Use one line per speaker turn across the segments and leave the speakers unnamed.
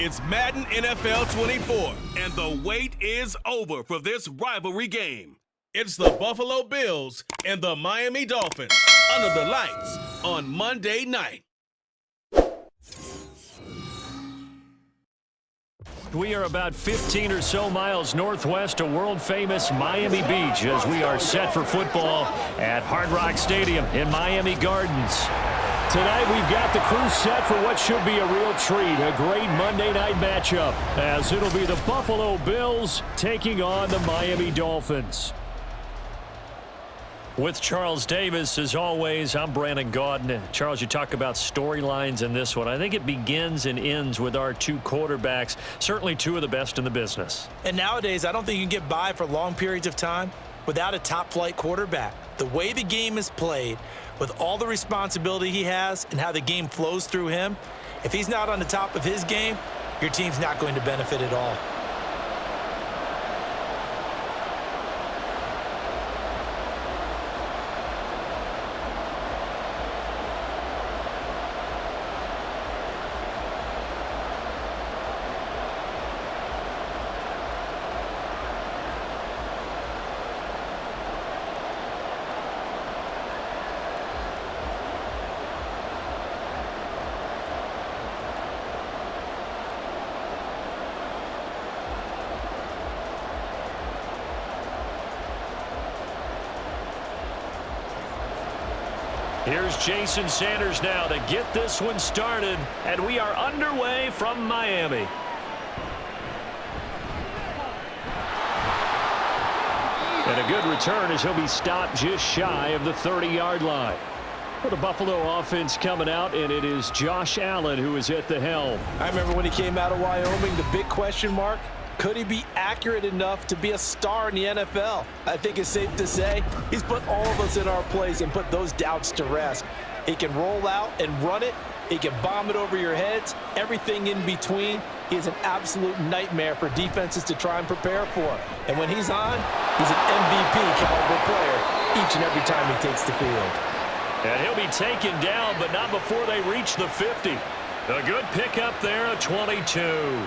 It's Madden NFL 24, and the wait is over for this rivalry game. It's the Buffalo Bills and the Miami Dolphins under the lights on Monday night.
We are about 15 or so miles northwest of world-famous Miami Beach as we are set for football at Hard Rock Stadium in Miami Gardens. Tonight we've got the crew set for what should be a real treat, a great Monday night matchup, as it'll be the Buffalo Bills taking on the Miami Dolphins. With Charles Davis, as always, I'm Brandon Gaudin. Charles, you talk about storylines in this one. I think it begins and ends with our two quarterbacks, certainly two of the best in the business.
And nowadays, I don't think you can get by for long periods of time without a top-flight quarterback. The way the game is played, with all the responsibility he has and how the game flows through him, if he's not on the top of his game, your team's not going to benefit at all.
Here's Jason Sanders now to get this one started, and we are underway from Miami. And a good return as he'll be stopped just shy of the 30-yard line. For the Buffalo offense coming out, and it is Josh Allen who is at the helm.
I remember when he came out of Wyoming, the big question mark, could he be accurate enough to be a star in the NFL? I think it's safe to say he's put all of us in our place and put those doubts to rest. He can roll out and run it. He can bomb it over your heads. Everything in between. He is an absolute nightmare for defenses to try and prepare for. And when he's on, he's an MVP caliber player each and every time he takes the field.
And he'll be taken down, but not before they reach the 50. A good pickup there, a 22.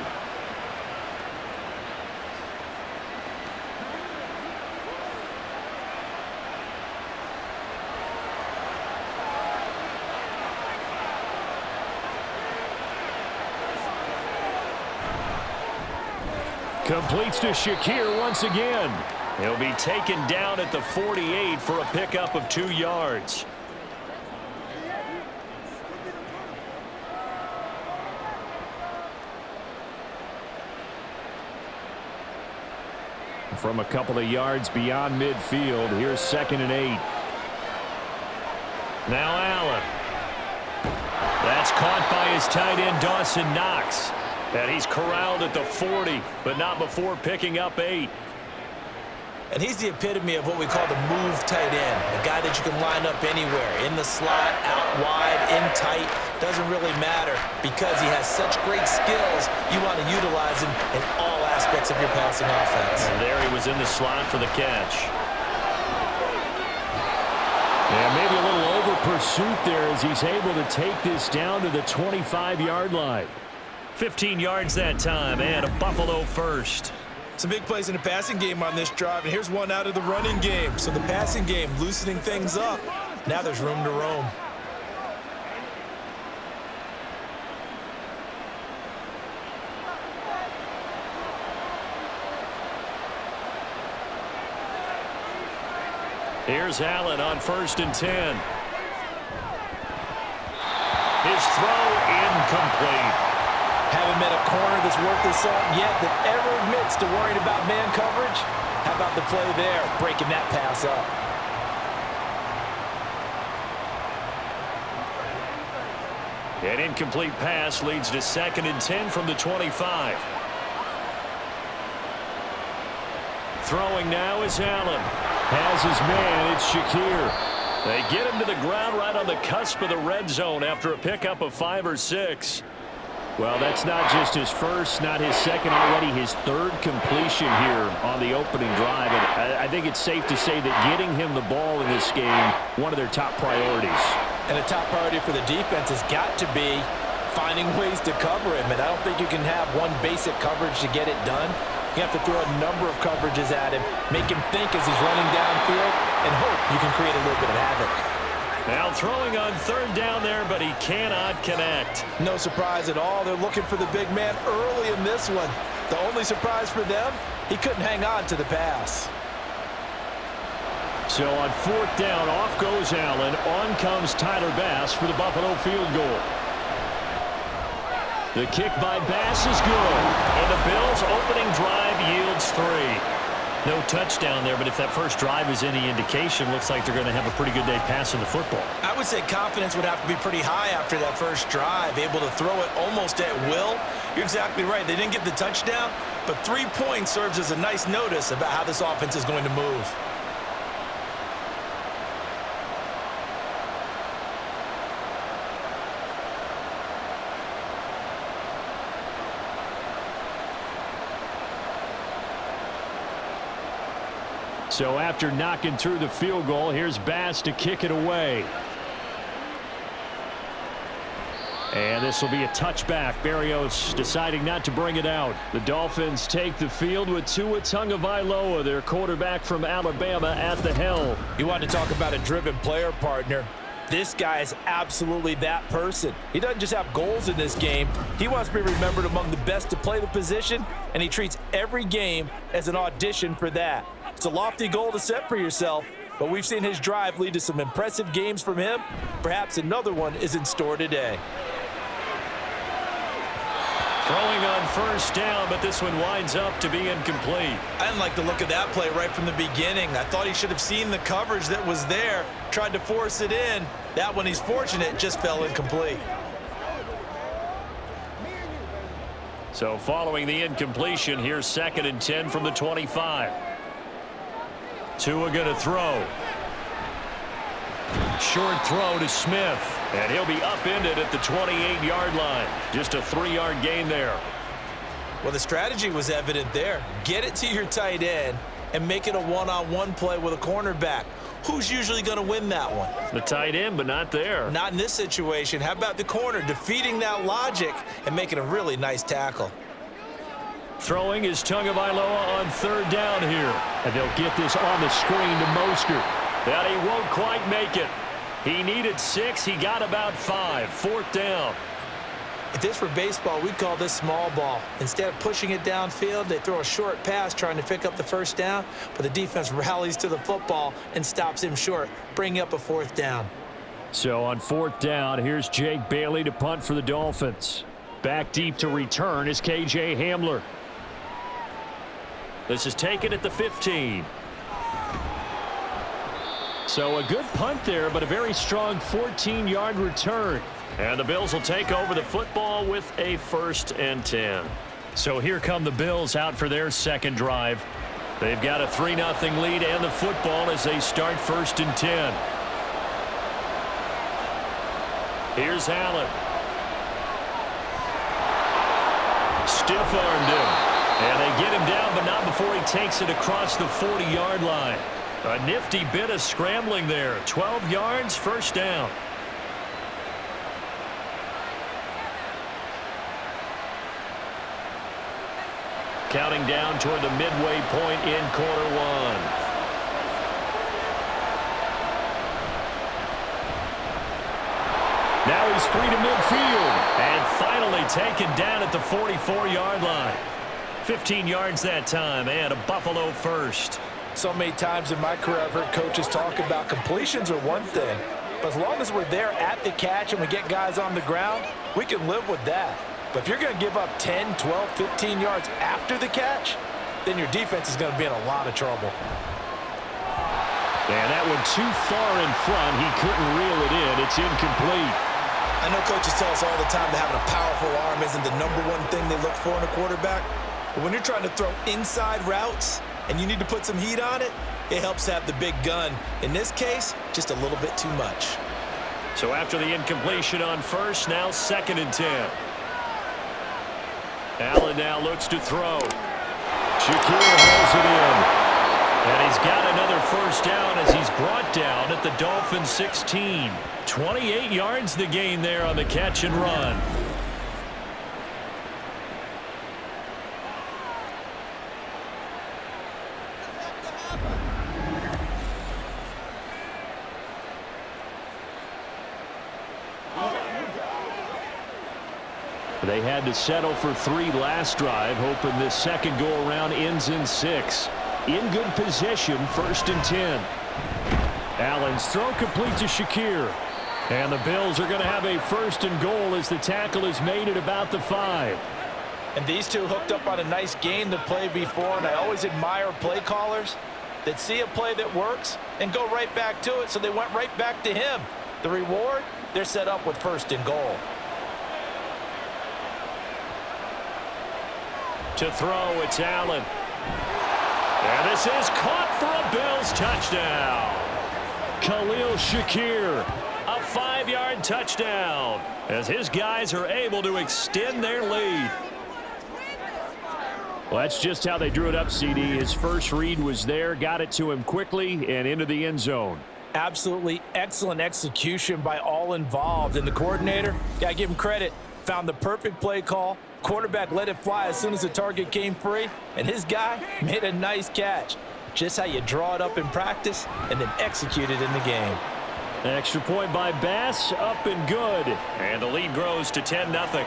Completes to Shakir once again. He'll be taken down at the 48 for a pickup of 2 yards. From a couple of yards beyond midfield, here's 2nd and 8. Now Allen. That's caught by his tight end, Dawson Knox. And he's corralled at the 40, but not before picking up 8.
And he's the epitome of what we call the move tight end, a guy that you can line up anywhere, in the slot, out wide, in tight, doesn't really matter because he has such great skills. You want to utilize him in all aspects of your passing offense.
And there he was in the slot for the catch. And maybe a little over pursuit there as he's able to take this down to the 25-yard line. 15 yards that time, and a Buffalo first.
Some big plays in the passing game on this drive, and here's one out of the running game. So the passing game loosening things up. Now there's room to roam.
Here's Allen on 1st and 10. His throw incomplete.
Haven't met a corner that's worth his salt yet that ever admits to worrying about man coverage. How about the play there, breaking that pass up?
An incomplete pass leads to 2nd and 10 from the 25. Throwing now is Allen. Has his man, it's Shakir. They get him to the ground right on the cusp of the red zone after a pickup of 5 or 6. Well, that's not just his first, not his second, already his 3rd completion here on the opening drive. And I think it's safe to say that getting him the ball in this game, one of their top priorities.
And a top priority for the defense has got to be finding ways to cover him, and I don't think you can have one basic coverage to get it done. You have to throw a number of coverages at him, make him think as he's running downfield, and hope you can create a little bit of havoc.
Now throwing on third down there, but he cannot connect.
No surprise at all. They're looking for the big man early in this one. The only surprise for them, he couldn't hang on to the pass.
So on fourth down, off goes Allen. On comes Tyler Bass for the Buffalo field goal. The kick by Bass is good. And the Bills' opening drive yields 3. No touchdown there, but if that first drive is any indication, looks like they're going to have a pretty good day passing the football.
I would say confidence would have to be pretty high after that first drive, able to throw it almost at will. You're exactly right. They didn't get the touchdown, but 3 points serves as a nice notice about how this offense is going to move.
So after knocking through the field goal, here's Bass to kick it away. And this will be a touchback. Berrios deciding not to bring it out. The Dolphins take the field with Tua Tagovailoa, their quarterback from Alabama, at the helm.
You want to talk about a driven player, partner. This guy is absolutely that person. He doesn't just have goals in this game. He wants to be remembered among the best to play the position, and he treats every game as an audition for that. It's a lofty goal to set for yourself, but we've seen his drive lead to some impressive games from him. Perhaps another one is in store today.
Throwing on first down, but this one winds up to be incomplete.
I didn't like the look of that play right from the beginning. I thought he should have seen the coverage that was there, tried to force it in. That one, he's fortunate, just fell incomplete.
So following the incompletion, here's 2nd and 10 from the 25. Tua going to throw. Short throw to Smith. And he'll be upended at the 28-yard line. Just a 3-yard gain there.
Well, the strategy was evident there. Get it to your tight end and make it a one-on-one play with a cornerback. Who's usually going to win that one?
The tight end, but not there.
Not in this situation. How about the corner defeating that logic and making a really nice tackle?
Throwing is Tagovailoa on third down here. And they'll get this on the screen to Mostert. That he won't quite make it. He needed 6. He got about 5. 4th down.
If this were baseball, we'd call this small ball. Instead of pushing it downfield, they throw a short pass trying to pick up the first down, but the defense rallies to the football and stops him short, bringing up a 4th down.
So on 4th down, here's Jake Bailey to punt for the Dolphins. Back deep to return is KJ Hamler. This is taken at the 15. So a good punt there, but a very strong 14-yard return. And the Bills will take over the football with a 1st and 10. So here come the Bills out for their second drive. They've got a 3-0 lead and the football as they start 1st and 10. Here's Allen. Stiff-armed him. And they get him down, but not before he takes it across the 40-yard line. A nifty bit of scrambling there. 12 yards, 1st down. Counting down toward the midway point in quarter 1. Now he's free to midfield. And finally taken down at the 44-yard line. 15 yards that time, and a Buffalo first.
So many times in my career I've heard coaches talk about completions are one thing, but as long as we're there at the catch and we get guys on the ground, we can live with that. But if you're going to give up 10, 12, 15 yards after the catch, then your defense is going to be in a lot of trouble.
And that one too far in front. He couldn't reel it in. It's incomplete.
I know coaches tell us all the time that having a powerful arm isn't the #1 thing they look for in a quarterback. But when you're trying to throw inside routes and you need to put some heat on it, it helps have the big gun. In this case, just a little bit too much.
So after the incompletion on first, now 2nd and 10. Allen now looks to throw. Shakir holds it in. And he's got another 1st down as he's brought down at the Dolphins 16. 28 yards the gain there on the catch and run. They had to settle for 3 last drive, hoping this second go-around ends in 6. In good position, 1st and 10. Allen's throw complete to Shakir. And the Bills are going to have a 1st and goal as the tackle is made at about the 5.
And these two hooked up on a nice game to play before, and I always admire play callers that see a play that works and go right back to it, so they went right back to him. The reward, they're set up with 1st and goal.
To throw, it's Allen. And this is caught for a Bills touchdown. Khalil Shakir, a 5-yard touchdown, as his guys are able to extend their lead. Well, that's just how they drew it up, CD. His first read was there, got it to him quickly, and into the end zone.
Absolutely excellent execution by all involved. And the coordinator, got to give him credit, found the perfect play call. Quarterback let it fly as soon as the target came free, and his guy made a nice catch. Just how you draw it up in practice and then execute it in the game.
Extra point by Bass, up and good. And the lead grows to 10-0.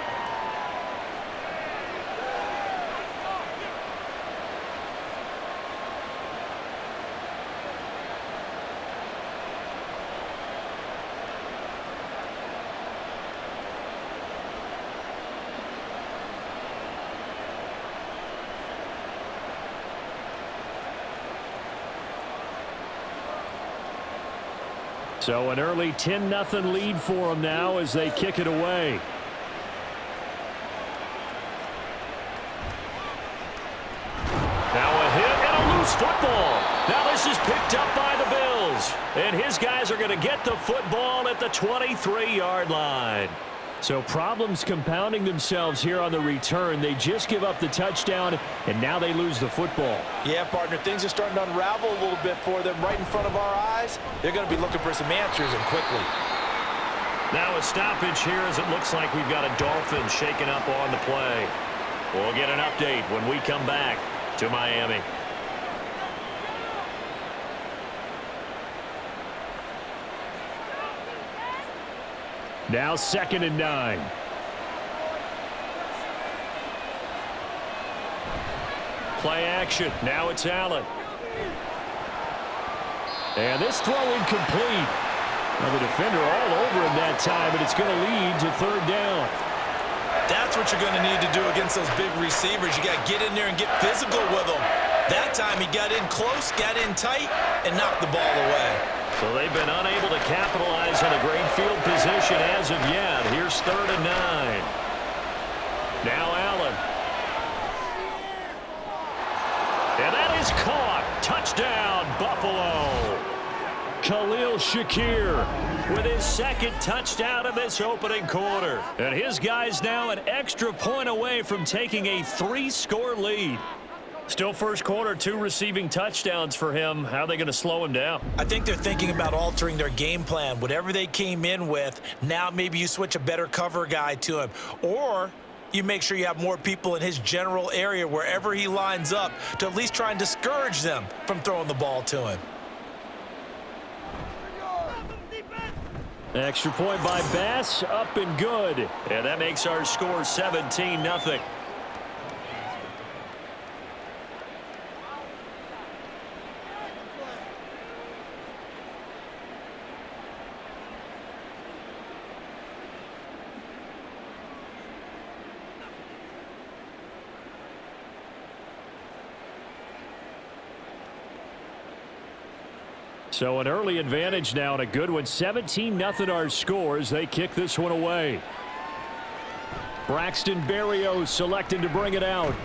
So an early 10-0 lead for them now as they kick it away. Now a hit and a loose football. Now this is picked up by the Bills. And his guys are going to get the football at the 23-yard line. So problems compounding themselves here on the return. They just give up the touchdown, and now they lose the football.
Yeah, partner, things are starting to unravel a little bit for them right in front of our eyes. They're going to be looking for some answers, and quickly.
Now a stoppage here as it looks like we've got a Dolphin shaking up on the play. We'll get an update when we come back to Miami. Now 2nd and 9. Play action. Now it's Allen. And this throw incomplete. Now the defender all over him that time, but it's going to lead to 3rd down.
That's what you're going to need to do against those big receivers. You got to get in there and get physical with them. That time he got in close, got in tight, and knocked the ball away.
So they've been unable to capitalize on a great field position as of yet. Here's 3rd and 9. Now Allen. And that is caught. Touchdown, Buffalo. Khalil Shakir with his 2nd touchdown in this opening quarter. And his guys now an extra point away from taking a 3-score lead. Still first quarter, 2 receiving touchdowns for him. How are they going to slow him down?
I think they're thinking about altering their game plan. Whatever they came in with, now maybe you switch a better cover guy to him. Or you make sure you have more people in his general area wherever he lines up to at least try and discourage them from throwing the ball to him.
Extra point by Bass, up and good. And that makes our score 17-0. So an early advantage now and a good one. 17-0 our scores. They kick this one away. Braxton Berrios selecting to bring it out.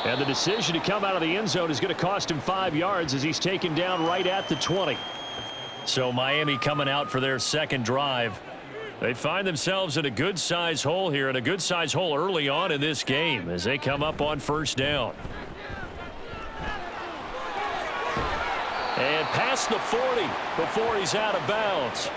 And the decision to come out of the end zone is going to cost him 5 yards as he's taken down right at the 20. So Miami coming out for their 2nd drive. They find themselves in a good-sized hole here, and a good-sized hole early on in this game as they come up on 1st down. And past the 40 before he's out of bounds.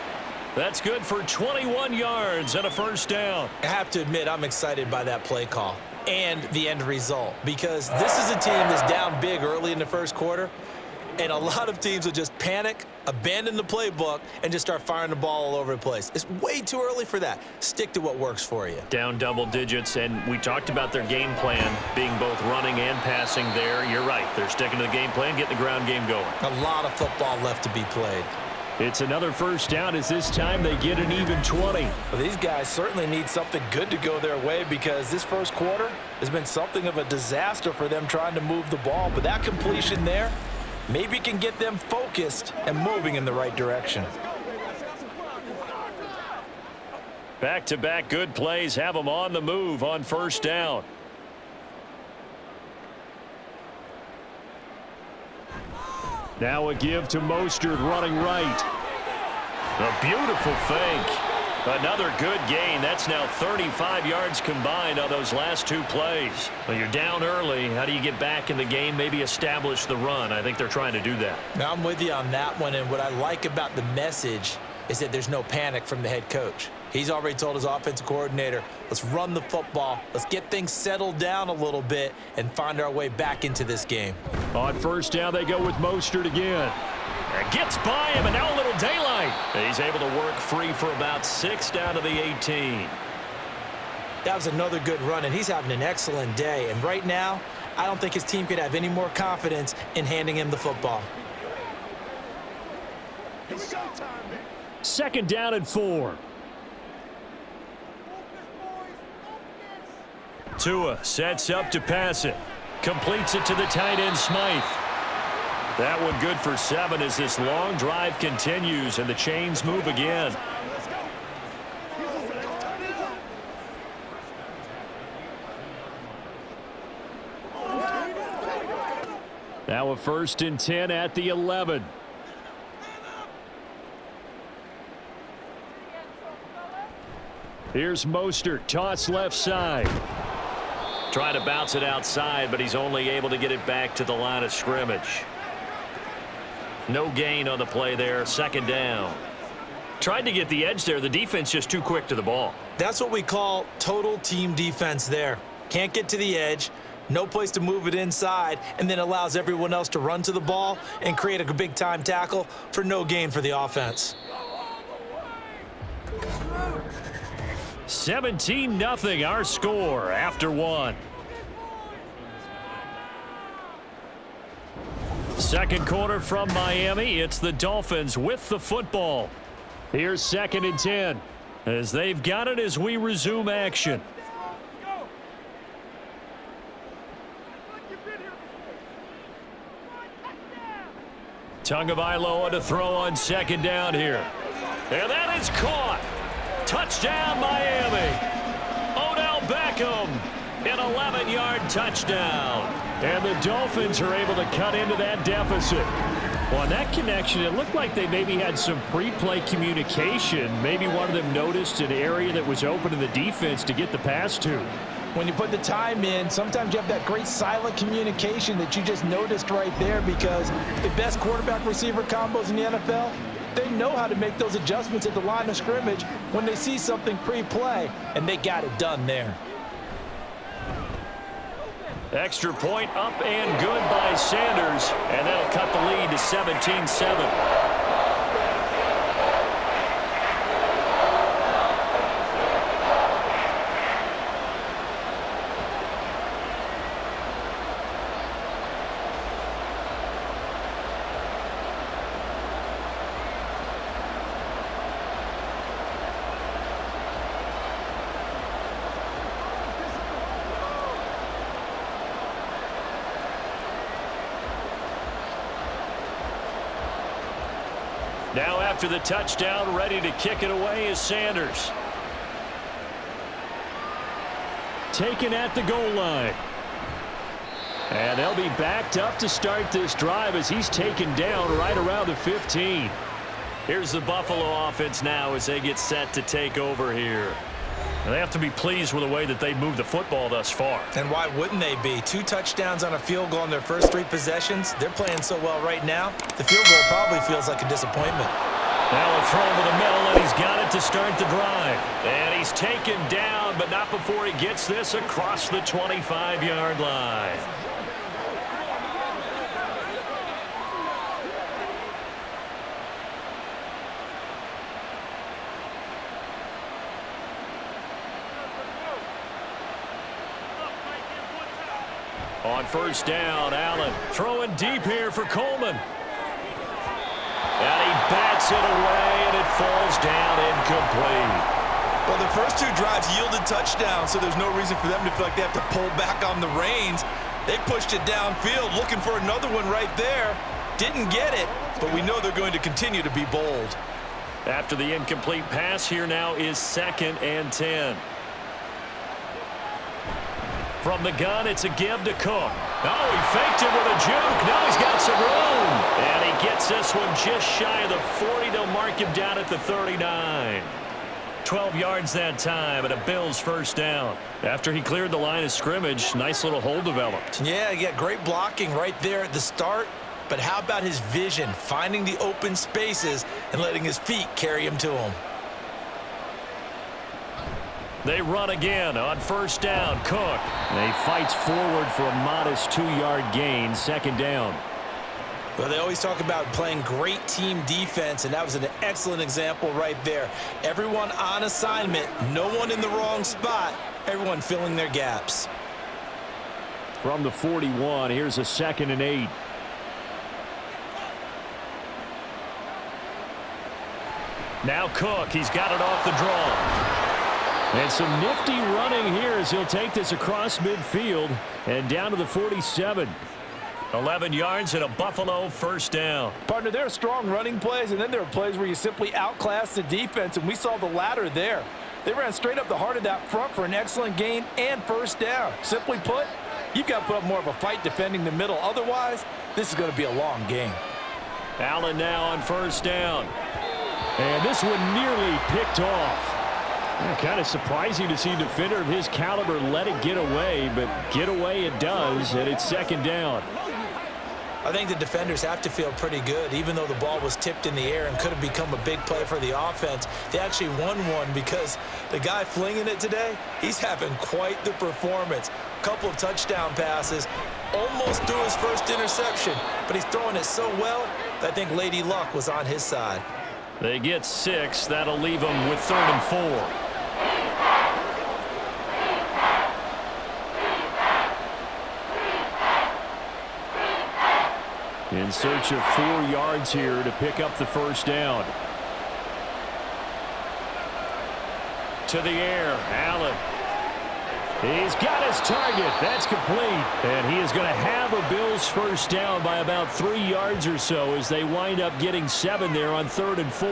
That's good for 21 yards and a 1st down.
I have to admit, I'm excited by that play call and the end result, because this is a team that's down big early in the 1st quarter, And a lot of teams will just panic, abandon the playbook, and just start firing the ball all over the place. It's way too early for that. Stick to what works for you.
Down double digits, and we talked about their game plan being both running and passing there. You're right. They're sticking to the game plan, getting the ground game going.
A lot of football left to be played.
It's another first down as this time they get an even 20.
Well, these guys certainly need something good to go their way because this first quarter has been something of a disaster for them trying to move the ball. But that completion there maybe can get them focused and moving in the right direction.
Back-to-back good plays have them on the move on first down. Now a give to Mostert running right. A beautiful fake. Another good gain. That's now 35 yards combined on those last two plays. Well, you're down early. How do you get back in the game, maybe establish the run? I think they're trying to do that.
Now, I'm with you on that one, and what I like about the message is that there's no panic from the head coach. He's already told his offensive coordinator, let's run the football, let's get things settled down a little bit and find our way back into this game.
On first down, they go with Mostert again. And gets by him, and now a little daylight. He's able to work free for about 6 down to the 18.
That was another good run, and he's having an excellent day. And right now, I don't think his team could have any more confidence in handing him the football.
Second down and 4. Tua sets up to pass it. Completes it to the tight end, Smythe. That one good for 7 as this long drive continues and the chains move again. Now a 1st and 10 at the 11. Here's Mostert, toss left side. Trying to bounce it outside, but he's only able to get it back to the line of scrimmage. No gain on the play there, 2nd down. Tried to get the edge there. The defense just too quick to the ball.
That's what we call total team defense there. Can't get to the edge, no place to move it inside, and then allows everyone else to run to the ball and create a big-time tackle for no gain for the offense.
17-0 our score after 1. Second quarter from Miami. It's the Dolphins with the football. Here's 2nd and 10 as they've got it as we resume action. Tagovailoa to throw on 2nd down here. And that is caught. Touchdown, Miami. Odell Beckham, an 11-yard touchdown. And the Dolphins are able to cut into that deficit. Well, on that connection, it looked like they maybe had some pre-play communication. Maybe one of them noticed an area that was open to the defense to get the pass to.
When you put the time in, sometimes you have that great silent communication that you just noticed right there because the best quarterback-receiver combos in the NFL, they know how to make those adjustments at the line of scrimmage when they see something pre-play, and they got it done there.
Extra point up and good by Sanders, and that'll cut the lead to 17-7. Now after the touchdown, ready to kick it away is Sanders. Taken at the goal line. And they'll be backed up to start this drive as he's taken down right around the 15. Here's the Buffalo offense now as they get set to take over here. And they have to be pleased with the way that they moved the football thus far.
And why wouldn't they be? 2 touchdowns on a field goal in their first 3 possessions. They're playing so well right now, the field goal probably feels like a disappointment.
Now a throw to the middle, and he's got it to start the drive. And he's taken down, but not before he gets this across the 25-yard line. On first down, Allen throwing deep here for Coleman. And he bats it away, and it falls down incomplete.
Well, the first two drives yielded touchdowns, so there's no reason for them to feel like they have to pull back on the reins. They pushed it downfield, looking for another one right there. Didn't get it, but we know they're going to continue to be bold.
After the incomplete pass, here now is 2nd and 10. From the gun, it's a give to Cook. Oh, he faked it with a juke. Now he's got some room. And he gets this one just shy of the 40. They'll mark him down at the 39. 12 yards that time, and a Bills first down. After he cleared the line of scrimmage, nice little hole developed.
Yeah, great blocking right there at the start. But how about his vision, finding the open spaces and letting his feet carry him to him?
They run again on first down. Cook. And he fights forward for a modest 2-yard gain, 2nd down.
Well, they always talk about playing great team defense, and that was an excellent example right there. Everyone on assignment, no one in the wrong spot, everyone filling their gaps.
From the 41, here's a 2nd and 8. Now Cook, he's got it off the draw. And some nifty running here as he'll take this across midfield and down to the 47. 11 yards and a Buffalo first down.
Partner, there are strong running plays, and then there are plays where you simply outclass the defense, and we saw the latter there. They ran straight up the heart of that front for an excellent gain and first down. Simply put, you've got to put up more of a fight defending the middle. Otherwise, this is going to be a long game.
Allen now on first down. And this one nearly picked off. Kind of surprising to see a defender of his caliber let it get away, but get away it does, and it's 2nd down.
I think the defenders have to feel pretty good. Even though the ball was tipped in the air and could have become a big play for the offense, they actually won one because the guy flinging it today, he's having quite the performance. Couple of touchdown passes, almost threw his first interception, but he's throwing it so well that I think Lady Luck was on his side.
They get 6. That'll leave them with 3rd and 4. In search of 4 yards here to pick up the first down. To the air, Allen. He's got his target. That's complete. And he is going to have a Bills first down by about 3 yards or so as they wind up getting 7 there on 3rd and 4.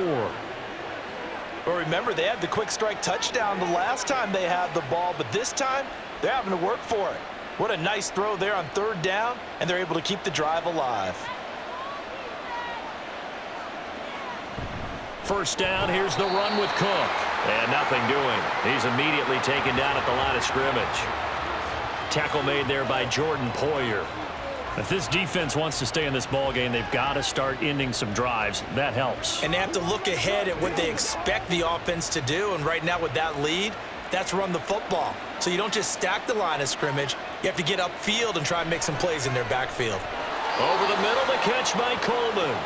Well, remember, they had the quick strike touchdown the last time they had the ball, but this time they're having to work for it. What a nice throw there on 3rd down, and they're able to keep the drive alive.
First down, here's the run with Cook. And nothing doing. He's immediately taken down at the line of scrimmage. Tackle made there by Jordan Poyer. If this defense wants to stay in this ballgame, they've got to start ending some drives. That helps.
And they have to look ahead at what they expect the offense to do, and right now with that lead, that's run the football. So you don't just stack the line of scrimmage. You have to get upfield and try and make some plays in their backfield.
Over the middle, the catch by Coleman.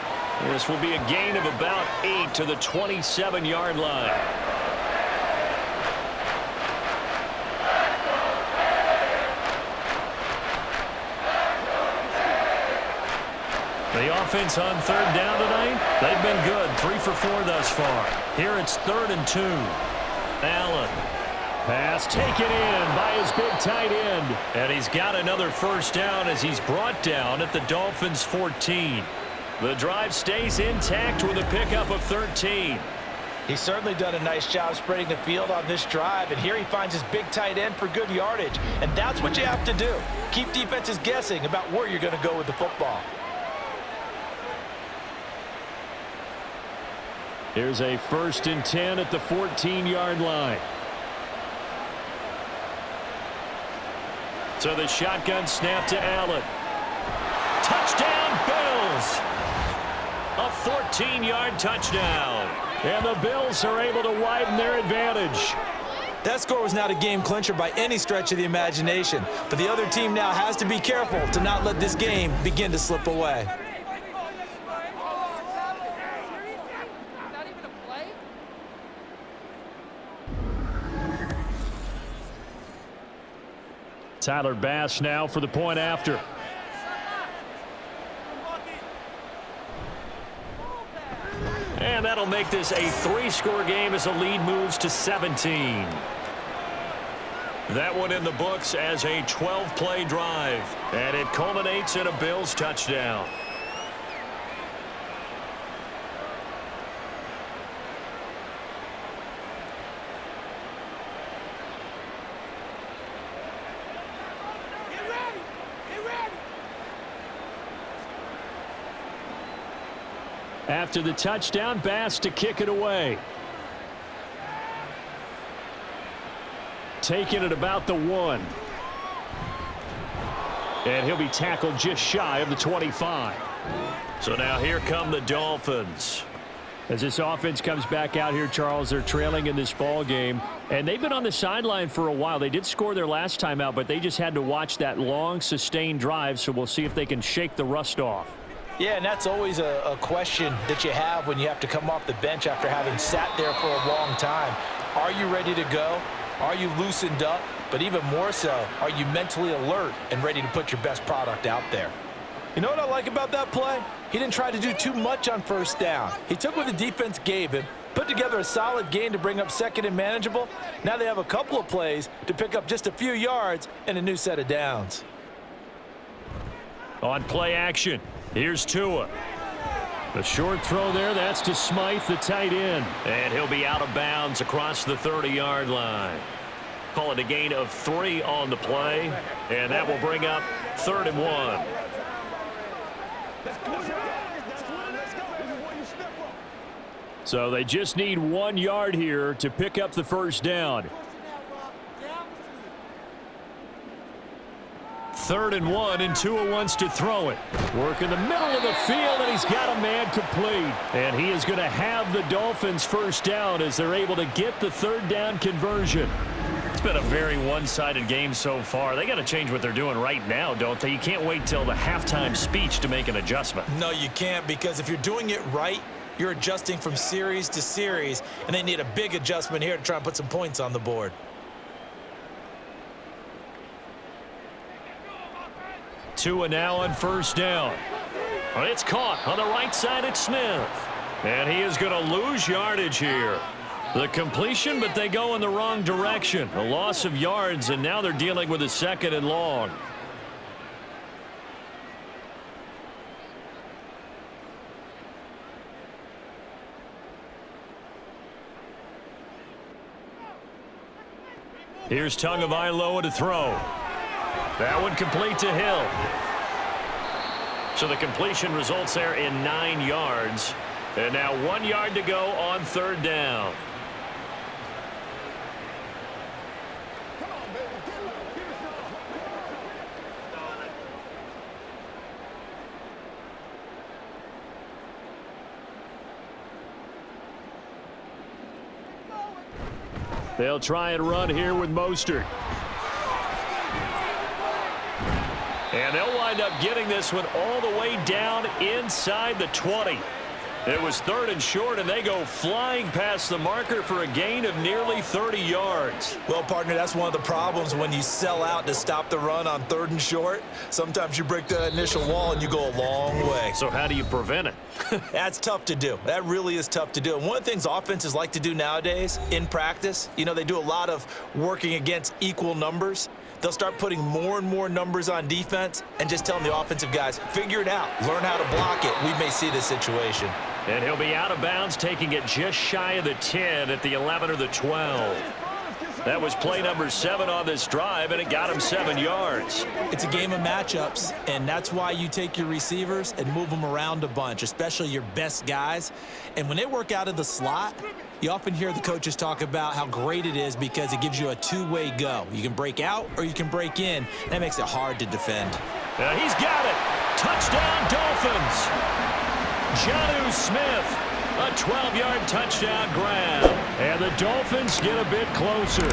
This will be a gain of about 8 to the 27-yard line. The offense on 3rd down tonight, they've been good. 3 for 4 thus far. Here it's 3rd and 2. Allen. Pass taken in by his big tight end. And he's got another first down as he's brought down at the Dolphins' 14. The drive stays intact with a pickup of 13.
He's certainly done a nice job spreading the field on this drive, and here he finds his big tight end for good yardage. And that's what you have to do. Keep defenses guessing about where you're going to go with the football.
Here's a 1st and 10 at the 14-yard line. So the shotgun snap to Allen. Touchdown, Bills! A 14-yard touchdown. And the Bills are able to widen their advantage.
That score was not a game clincher by any stretch of the imagination, but the other team now has to be careful to not let this game begin to slip away.
Tyler Bass now for the point after. And that'll make this a 3-score game as the lead moves to 17. That one in the books as a 12-play drive. And it culminates in a Bills touchdown. After the touchdown, Bass to kick it away. Taking it about the 1. And he'll be tackled just shy of the 25. So now here come the Dolphins. As this offense comes back out here, Charles, they're trailing in this ball game. And they've been on the sideline for a while. They did score their last time out, but they just had to watch that long, sustained drive. So we'll see if they can shake the rust off.
Yeah, and that's always a question that you have when you have to come off the bench after having sat there for a long time. Are you ready to go? Are you loosened up? But even more so, are you mentally alert and ready to put your best product out there? You know what I like about that play? He didn't try to do too much on first down. He took what the defense gave him, put together a solid gain to bring up second and manageable. Now they have a couple of plays to pick up just a few yards and a new set of downs.
On play action, here's Tua. The short throw there, that's to Smythe, the tight end. And he'll be out of bounds across the 30-yard line. Call it a gain of 3 on the play, and that will bring up 3rd and 1. So they just need 1 yard here to pick up the first down. 3rd and 1, and Tua wants to throw it. Work in the middle of the field, and he's got a man complete. And he is going to have the Dolphins first down as they're able to get the 3rd down conversion. It's been a very one-sided game so far. They got to change what they're doing right now, don't they? You can't wait till the halftime speech to make an adjustment.
No, you can't, because if you're doing it right, you're adjusting from series to series, and they need a big adjustment here to try and put some points on the board.
Tua now on first down. Well, it's caught on the right side at Smith. And he is going to lose yardage here. The completion, but they go in the wrong direction. A loss of yards, and now they're dealing with a 2nd and long. Here's Tagovailoa to throw. That one complete to Hill. So the completion results there in 9 yards. And now 1 yard to go on 3rd down. They'll try and run here with Mostert. And they'll wind up getting this one all the way down inside the 20. It was 3rd and short, and they go flying past the marker for a gain of nearly 30 yards.
Well, partner, that's one of the problems when you sell out to stop the run on 3rd and short. Sometimes you break that initial wall and you go a long way.
So how do you prevent it?
That's tough to do. That really is tough to do. And one of the things offenses like to do nowadays in practice, you know, they do a lot of working against equal numbers. They'll start putting more and more numbers on defense and just telling the offensive guys, figure it out, learn how to block it. We may see this situation.
And he'll be out of bounds, taking it just shy of the 10 at the 11 or the 12. That was play number 7 on this drive, and it got him 7 yards.
It's a game of matchups, and that's why you take your receivers and move them around a bunch, especially your best guys. And when they work out of the slot, you often hear the coaches talk about how great it is because it gives you a two-way go. You can break out or you can break in. That makes it hard to defend.
He's got it. Touchdown, Dolphins. Jonnu Smith, a 12-yard touchdown grab. And the Dolphins get a bit closer.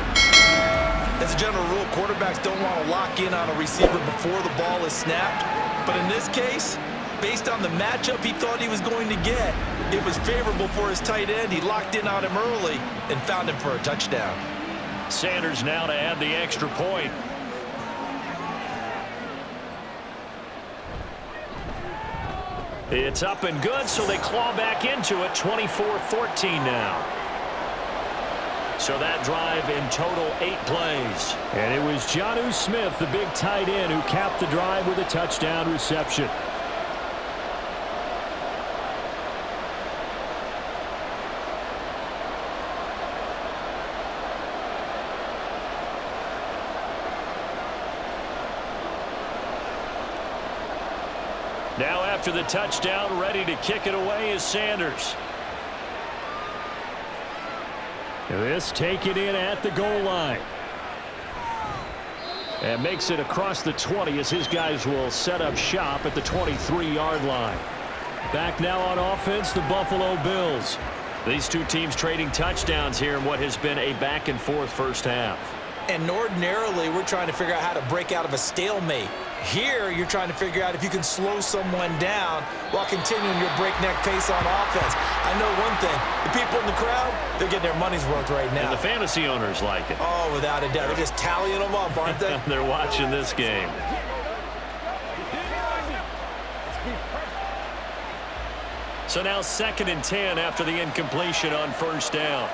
As a general rule, quarterbacks don't want to lock in on a receiver before the ball is snapped. But in this case, based on the matchup he thought he was going to get, it was favorable for his tight end. He locked in on him early and found him for a touchdown.
Sanders now to add the extra point. It's up and good, so they claw back into it, 24-14 now. So that drive in total 8 plays. And it was Jonnu Smith, the big tight end, who capped the drive with a touchdown reception. Now after the touchdown, ready to kick it away is Sanders. This taken in at the goal line. And makes it across the 20 as his guys will set up shop at the 23-yard line. Back now on offense, the Buffalo Bills. These two teams trading touchdowns here in what has been a back-and-forth first half.
And ordinarily, we're trying to figure out how to break out of a stalemate. Here, you're trying to figure out if you can slow someone down while continuing your breakneck pace on offense. I know one thing. The people in the crowd, they're getting their money's worth right now.
And the fantasy owners like it.
Oh, without a doubt. They're just tallying them up, aren't they?
They're watching this game. So now 2nd and 10 after the incompletion on first down.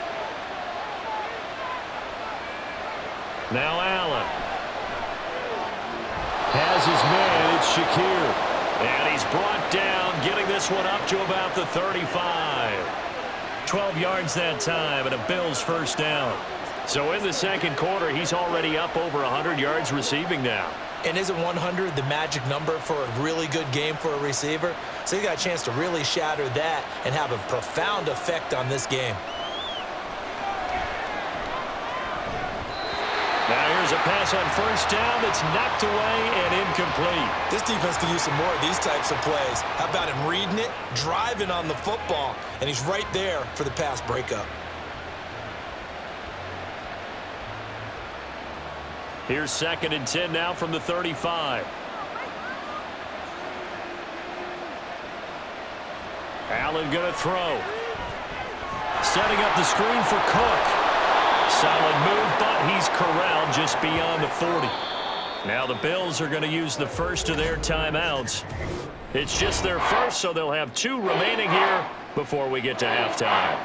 Now Allen. Has his man, it's Shakir. And he's brought down, getting this one up to about the 35. 12 yards that time, and a Bills first down. So in the second quarter, he's already up over 100 yards receiving now.
And isn't 100 the magic number for a really good game for a receiver? So he got a chance to really shatter that and have a profound effect on this game.
Now here's a pass on first down that's knocked away and incomplete.
This defense could use some more of these types of plays. How about him reading it, driving on the football, and he's right there for the pass breakup.
Here's 2nd and 10 now from the 35. Allen going to throw. Setting up the screen for Cook. Solid move, but he's corralled just beyond the 40. Now the Bills are going to use the first of their timeouts. It's just their first, so they'll have 2 remaining here before we get to halftime.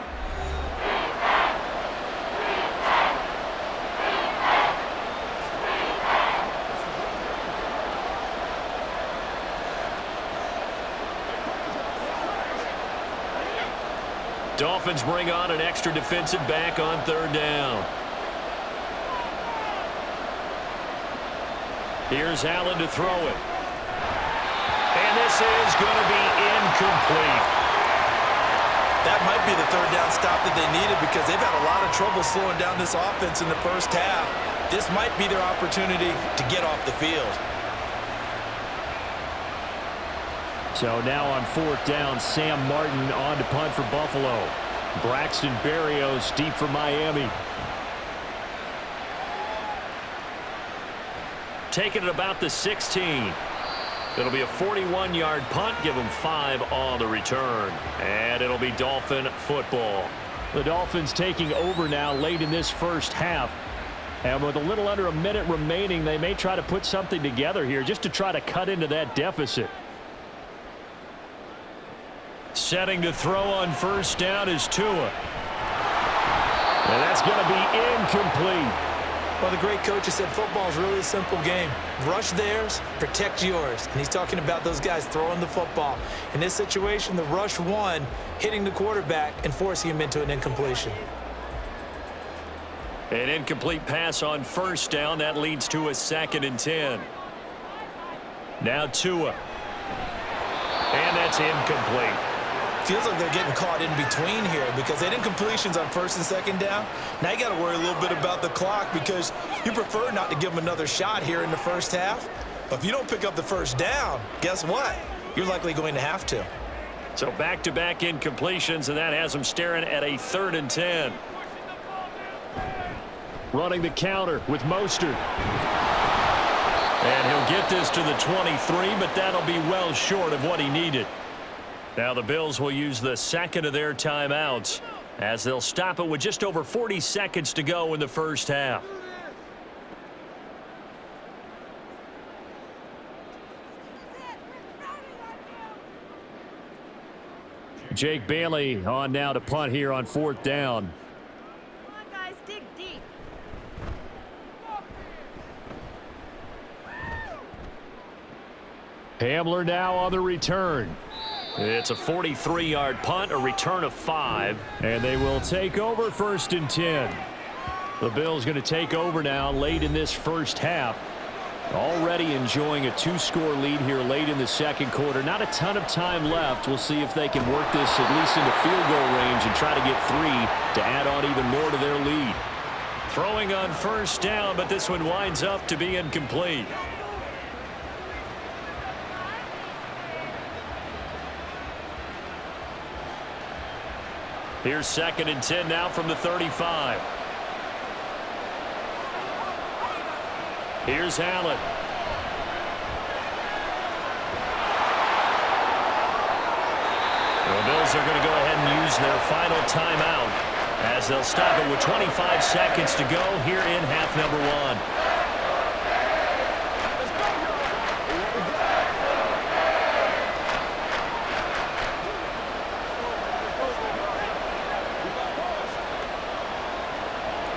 Dolphins bring on an extra defensive back on 3rd down. Here's Allen to throw it. And this is going to be incomplete.
That might be the 3rd down stop that they needed because they've had a lot of trouble slowing down this offense in the first half. This might be their opportunity to get off the field.
So now on 4th down, Sam Martin on to punt for Buffalo. Braxton Berrios deep for Miami. Taking it about the 16. It'll be a 41-yard punt. Give them 5 on the return. And it'll be Dolphin football. The Dolphins taking over now late in this first half. And with a little under a minute remaining, they may try to put something together here just to try to cut into that deficit. Setting to throw on first down is Tua. And that's going to be incomplete.
Well, the great coach has said football is really a simple game. Rush theirs, protect yours. And he's talking about those guys throwing the football. In this situation, the rush won, hitting the quarterback and forcing him into an incompletion.
An incomplete pass on first down. That leads to a 2nd and 10. Now Tua. And that's incomplete.
Feels like they're getting caught in between here because they had incompletions on 1st and 2nd down. Now you got to worry a little bit about the clock because you prefer not to give them another shot here in the first half. But if you don't pick up the first down, guess what? You're likely going to have to.
So back-to-back incompletions, and that has them staring at a 3rd and 10. Running the counter with Mostert. And he'll get this to the 23, but that'll be well short of what he needed. Now the Bills will use the 2nd of their timeouts as they'll stop it with just over 40 seconds to go in the first half. Jake Bailey on now to punt here on 4th down.
Come on, guys, dig deep.
Hamler now on the return. It's a 43-yard punt, a return of 5, and they will take over 1st and 10. The Bills going to take over now late in this first half. Already enjoying a 2-score lead here late in the second quarter. Not a ton of time left. We'll see if they can work this at least into field goal range and try to get 3 to add on even more to their lead. Throwing on 1st down, but this one winds up to be incomplete. Here's 2nd and 10 now from the 35. Here's Allen. The Bills are going to go ahead and use their final timeout as they'll stop it with 25 seconds to go here in half number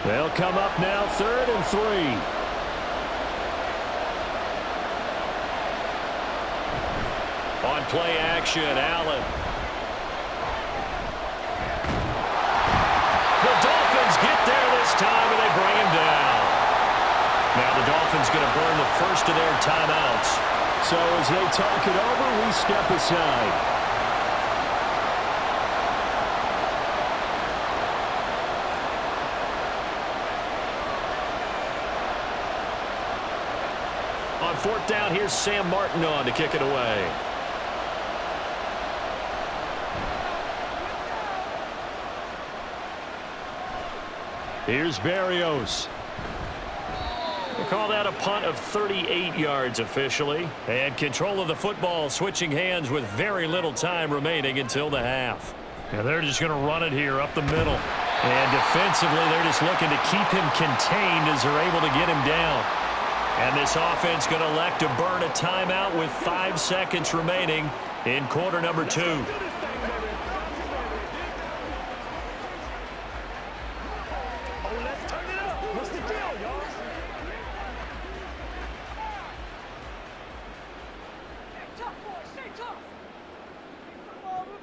1. They'll come up now 3rd and 3. On play action, Allen. The Dolphins get there this time, and they bring him down. Now the Dolphins going to burn the first of their timeouts. So as they talk it over, we step aside. On 4th down, here's Sam Martin on to kick it away. Here's Berrios. They call that a punt of 38 yards officially. And control of the football switching hands with very little time remaining until the half. And they're just going to run it here up the middle. And defensively, they're just looking to keep him contained as they're able to get him down. And this offense going to elect to burn a timeout with 5 seconds remaining in quarter number 2.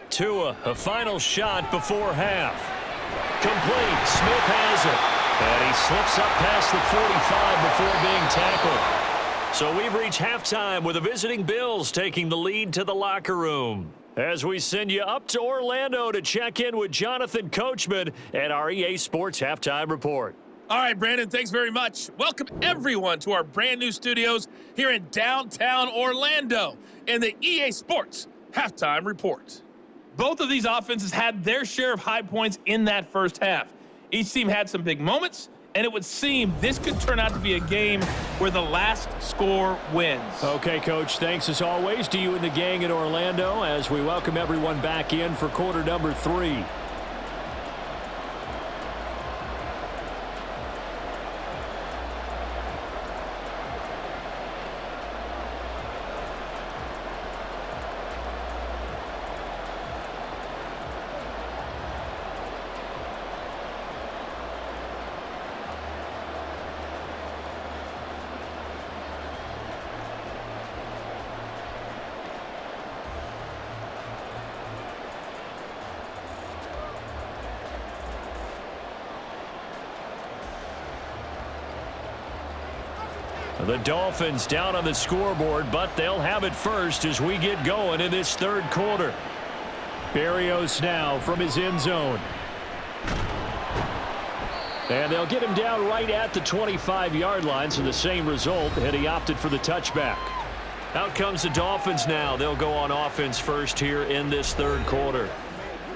Tua, a final shot before half. Complete. Smith has it. And he slips up past the 45 before being tackled. So we've reached halftime with the visiting Bills taking the lead to the locker room. As we send you up to Orlando to check in with Jonathan Coachman at our EA Sports Halftime Report.
All right, Brandon, thanks very much. Welcome, everyone, to our brand-new studios here in downtown Orlando and the EA Sports Halftime Report. Both of these offenses had their share of high points in that first half. Each team had some big moments, and it would seem this could turn out to be a game where the last score wins.
Okay, Coach, thanks as always to you and the gang in Orlando as we welcome everyone back in for quarter number 3. The Dolphins down on the scoreboard, but they'll have it first as we get going in this third quarter. Berrios now from his end zone. And they'll get him down right at the 25-yard line, so the same result, and he opted for the touchback. Out comes the Dolphins now. They'll go on offense first here in this third quarter.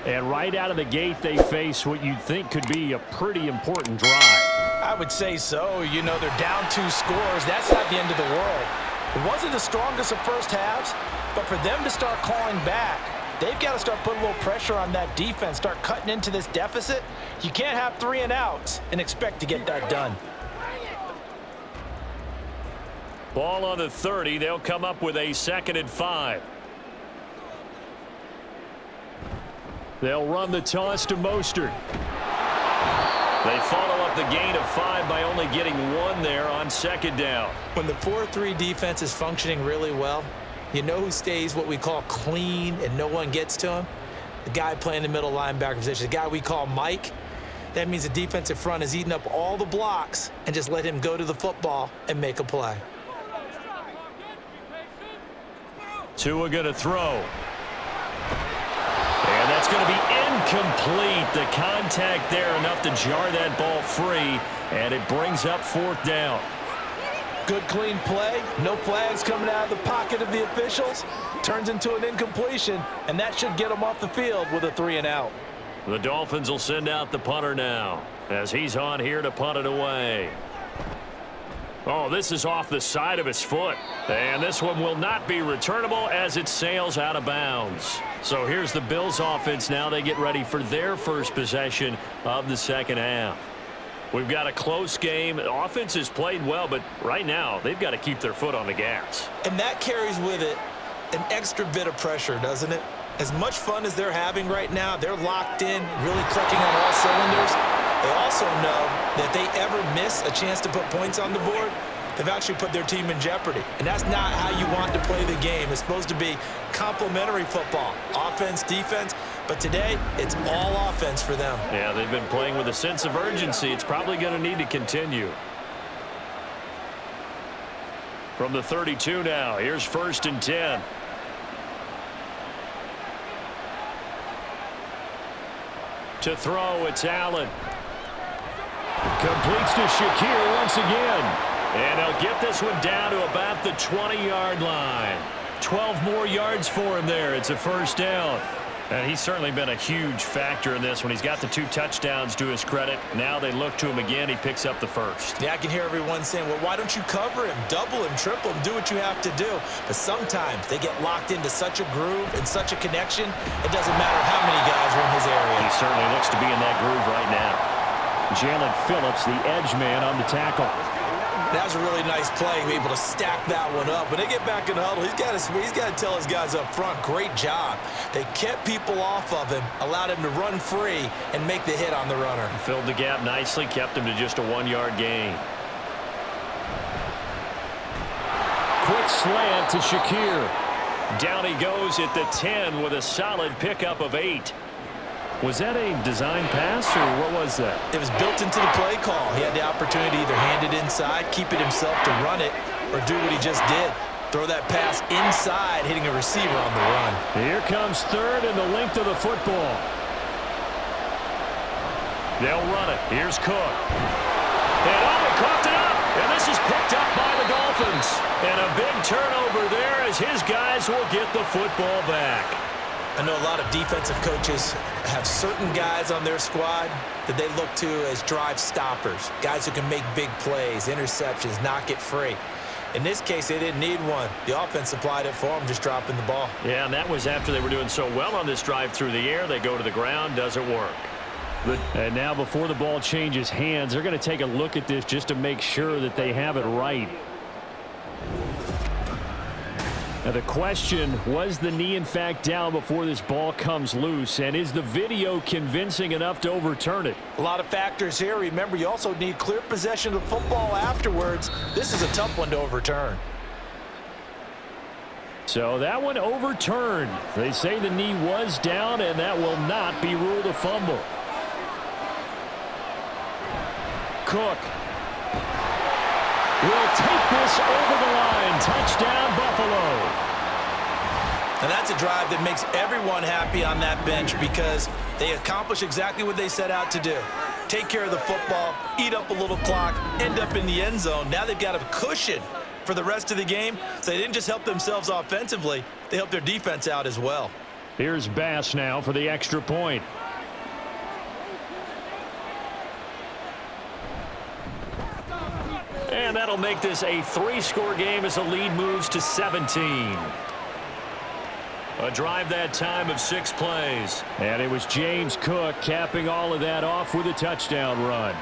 And right out of the gate, they face what you'd think could be a pretty important drive.
I would say so. You know, they're down 2 scores. That's not the end of the world. It wasn't the strongest of first halves, but for them to start clawing back, they've got to start putting a little pressure on that defense, start cutting into this deficit. You can't have 3 and outs and expect to get that done.
Ball on the 30. They'll come up with a 2nd and 5. They'll run the toss to Mostert. They follow up the gain of 5 by only getting 1 there on second down.
When the 4-3 defense is functioning really well, you know who stays what we call clean and no one gets to him? The guy playing the middle linebacker position, the guy we call Mike. That means the defensive front is eating up all the blocks and just let him go to the football and make a play.
Tua going to throw. And that's going to be incomplete. The contact there enough to jar that ball free, and it brings up 4th down.
Good, clean play. No flags coming out of the pocket of the officials. Turns into an incompletion, and that should get them off the field with a 3-and-out.
The Dolphins will send out the punter now as he's on here to punt it away. Oh, this is off the side of his foot. And this one will not be returnable as it sails out of bounds. So here's the Bills offense now. They get ready for their first possession of the second half. We've got a close game. The offense has played well, but right now they've got to keep their foot on the gas.
And that carries with it an extra bit of pressure, doesn't it? As much fun as they're having right now, they're locked in, really clicking on all cylinders. They also know that if they ever miss a chance to put points on the board, they've actually put their team in jeopardy. And that's not how you want to play the game. It's supposed to be complementary football, offense, defense. But today, it's all offense for them.
Yeah, they've been playing with a sense of urgency. It's probably going to need to continue. From the 32 now, here's 1st and 10. To throw, it's Allen. Completes to Shakir once again. And they'll get this one down to about the 20-yard line. 12 more yards for him there. It's a 1st down. And he's certainly been a huge factor in this when he's got the 2 touchdowns to his credit. Now they look to him again. He picks up the 1st.
Yeah, I can hear everyone saying, well, why don't you cover him, double him, triple him, do what you have to do. But sometimes they get locked into such a groove and such a connection, it doesn't matter how many guys are in his area.
He certainly looks to be in that groove right now. Jalen Phillips, the edge man on the tackle.
That was a really nice play, able to stack that one up. When they get back in the huddle, he's got to tell his guys up front, great job. They kept people off of him, allowed him to run free and make the hit on the runner.
Filled the gap nicely, kept him to just a 1-yard gain. Quick slant to Shakir. Down he goes at the 10 with a solid pickup of 8. Was that a design pass, or what was that?
It was built into the play call. He had the opportunity to either hand it inside, keep it himself to run it, or do what he just did. Throw that pass inside, hitting a receiver on the run.
Here comes 3rd and the length of the football. They'll run it. Here's Cook. And they coughed it up. And this is picked up by the Dolphins. And a big turnover there as his guys will get the football back.
I know a lot of defensive coaches have certain guys on their squad that they look to as drive stoppers, guys who can make big plays, interceptions, knock it free. In this case, they didn't need one. The offense supplied it for them, just dropping the ball.
Yeah, and that was after they were doing so well on this drive through the air. They go to the ground, doesn't work. And now before the ball changes hands, they're going to take a look at this just to make sure that they have it right. Now the question, was the knee in fact down before this ball comes loose? And is the video convincing enough to overturn it?
A lot of factors here. Remember, you also need clear possession of the football afterwards. This is a tough one to overturn.
So that one overturned. They say the knee was down, and that will not be ruled a fumble. Cook will take this over the line. Touchdown, Buffalo.
And that's a drive that makes everyone happy on that bench because they accomplish exactly what they set out to do. Take care of the football, eat up a little clock, end up in the end zone. Now they've got a cushion for the rest of the game. So they didn't just help themselves offensively, they helped their defense out as well.
Here's Bass now for the extra point. And that'll make this a 3-score game as the lead moves to 17. A drive that time of 6 plays. And it was James Cook capping all of that off with a touchdown run.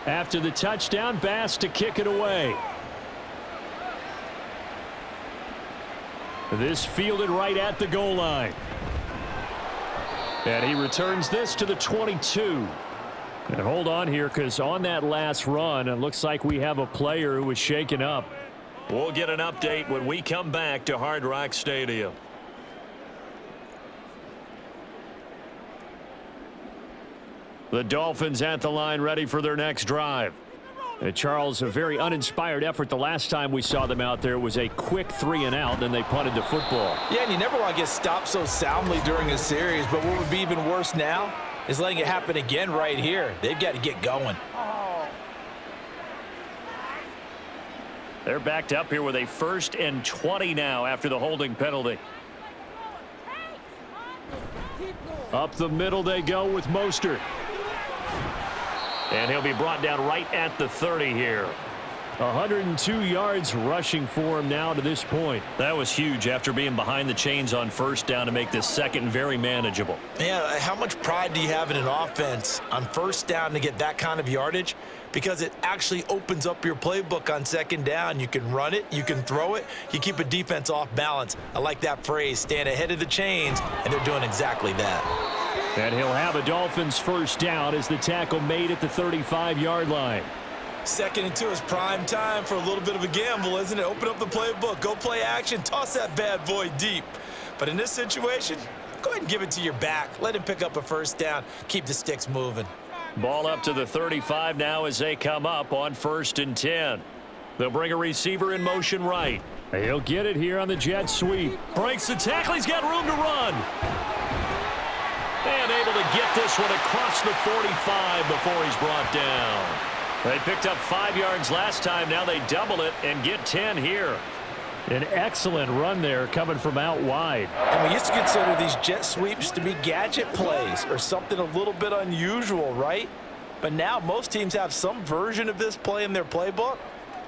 After the touchdown, Bass to kick it away. This fielded right at the goal line. And he returns this to the 22. And hold on here, because on that last run, it looks like we have a player who was shaken up. We'll get an update when we come back to Hard Rock Stadium. The Dolphins at the line, ready for their next drive. Charles, a very uninspired effort the last time we saw them out there. It was a quick 3-and-out, then they punted the football.
Yeah, and you never want to get stopped so soundly during a series, but what would be even worse now is letting it happen again right here. They've got to get going.
They're backed up here with a 1st and 20 now after the holding penalty. Up the middle they go with Mostert. And he'll be brought down right at the 30 here. 102 yards rushing for him now to this point. That was huge after being behind the chains on 1st down to make this second very manageable.
Yeah, how much pride do you have in an offense on 1st down to get that kind of yardage? Because it actually opens up your playbook on 2nd down. You can run it, you can throw it, you keep a defense off balance. I like that phrase, stand ahead of the chains, and they're doing exactly that.
And he'll have a Dolphins 1st down as the tackle made at the 35-yard line.
2nd and 2 is prime time for a little bit of a gamble, isn't it? Open up the playbook, go play action, toss that bad boy deep. But in this situation, go ahead and give it to your back. Let him pick up a 1st down, keep the sticks moving.
Ball up to the 35 now as they come up on 1st and 10. They'll bring a receiver in motion right. He'll get it here on the jet sweep. Breaks the tackle. He's got room to run. And able to get this one across the 45 before he's brought down. They picked up 5 yards last time. Now they double it and get 10 here. An excellent run there coming from out wide.
And we used to consider these jet sweeps to be gadget plays or something a little bit unusual, right? But now most teams have some version of this play in their playbook.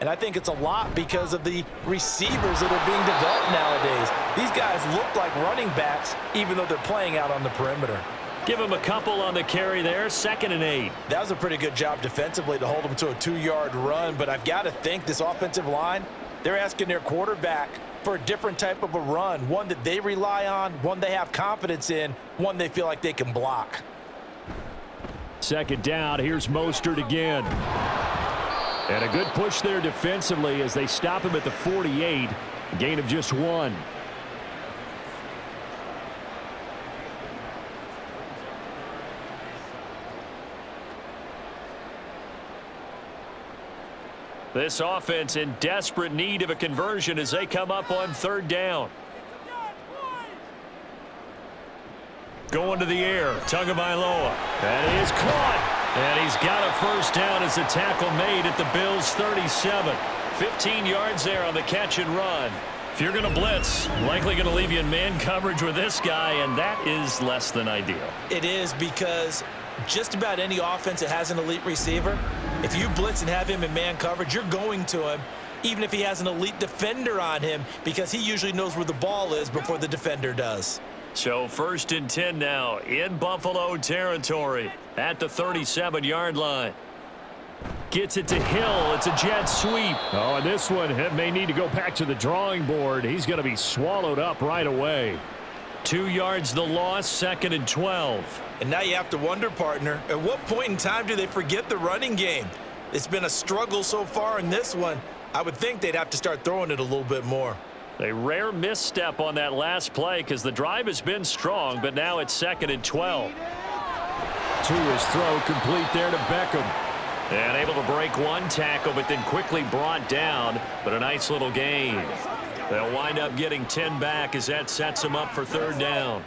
And I think it's a lot because of the receivers that are being developed nowadays. These guys look like running backs even though they're playing out on the perimeter.
Give him a couple on the carry there, 2nd and 8.
That was a pretty good job defensively to hold them to a 2-yard run. But I've got to think this offensive line, they're asking their quarterback for a different type of a run, one that they rely on, one they have confidence in, one they feel like they can block.
2nd down, here's Mostert again. And a good push there defensively as they stop him at the 48, a gain of just 1. This offense in desperate need of a conversion as they come up on 3rd down. Going to the air, Tagovailoa. That is caught. And he's got a 1st down as the tackle made at the Bills' 37. 15 yards there on the catch and run. If you're going to blitz, likely going to leave you in man coverage with this guy, and that is less than ideal.
It is because just about any offense that has an elite receiver, if you blitz and have him in man coverage, you're going to him, even if he has an elite defender on him, because he usually knows where the ball is before the defender does.
So 1st and 10 now in Buffalo territory at the 37-yard line. Gets it to Hill. It's a jet sweep. Oh, and this one may need to go back to the drawing board. He's going to be swallowed up right away. 2 yards the loss, 2nd and 12.
And now you have to wonder, partner, at what point in time do they forget the running game? It's been a struggle so far in this one. I would think they'd have to start throwing it a little bit more.
A rare misstep on that last play because the drive has been strong, but now it's 2nd and 12. To his throw, complete there to Beckham. And able to break one tackle, but then quickly brought down, but a nice little gain. They'll wind up getting 10 back as that sets them up for 3rd down.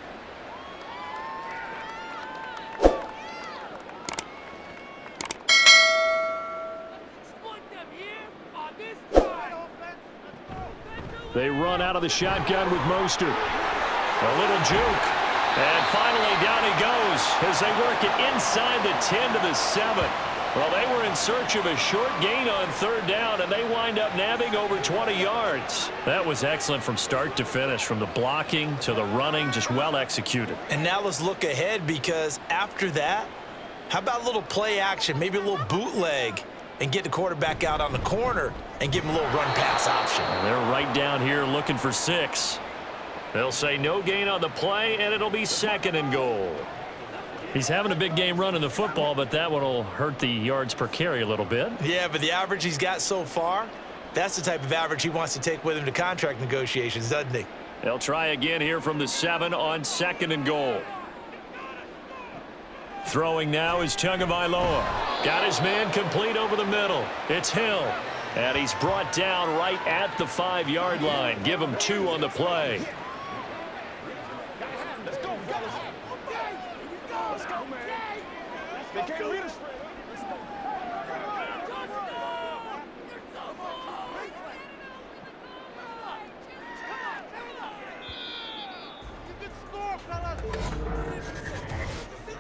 They run out of the shotgun with Mostert. A little juke. And finally down he goes as they work it inside the 10 to the 7. Well, they were in search of a short gain on 3rd down, and they wind up nabbing over 20 yards. That was excellent from start to finish, from the blocking to the running, just well executed.
And now let's look ahead because after that, How about a little play action, maybe a little bootleg, and get the quarterback out on the corner and give him a little run-pass option?
And they're right down here looking for 6. They'll say no gain on the play, and it'll be 2nd and goal. He's having a big game running the football, but that one will hurt the yards per carry a little bit.
Yeah, but the average he's got so far, that's the type of average he wants to take with him to contract negotiations, doesn't he?
They'll try again here from the 7 on 2nd and goal. Throwing now is Tagovailoa. Got his man complete over the middle. It's Hill. And he's brought down right at the 5-yard line. Give him 2 on the play.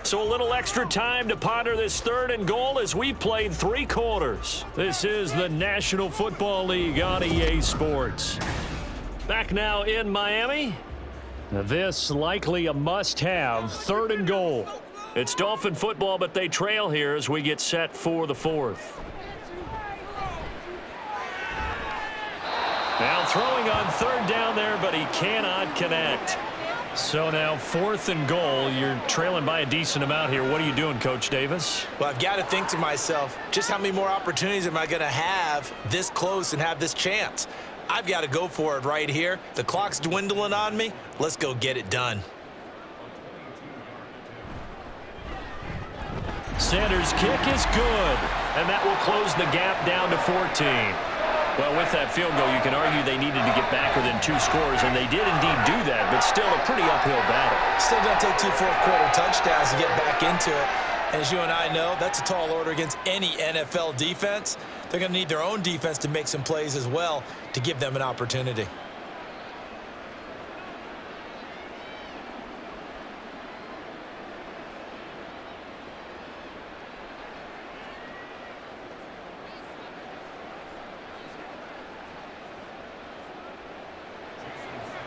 So a little extra time to ponder this 3rd and goal as we played 3 quarters. This is the National Football League on EA Sports. Back now in Miami. This likely a must-have 3rd and goal. It's Dolphin football, but they trail here as we get set for the 4th. Now throwing on 3rd down there, but he cannot connect. So now 4th and goal. You're trailing by a decent amount here. What are you doing, Coach Davis?
Well, I've got to think to myself, just how many more opportunities am I going to have this close and have this chance? I've got to go for it right here. The clock's dwindling on me. Let's go get it done.
Sanders' kick is good, and that will close the gap down to 14. Well, with that field goal, you can argue they needed to get back within 2 scores, and they did indeed do that, but still a pretty uphill battle.
Still going to take 2 fourth-quarter touchdowns to get back into it. And as you and I know, that's a tall order against any NFL defense. They're going to need their own defense to make some plays as well to give them an opportunity.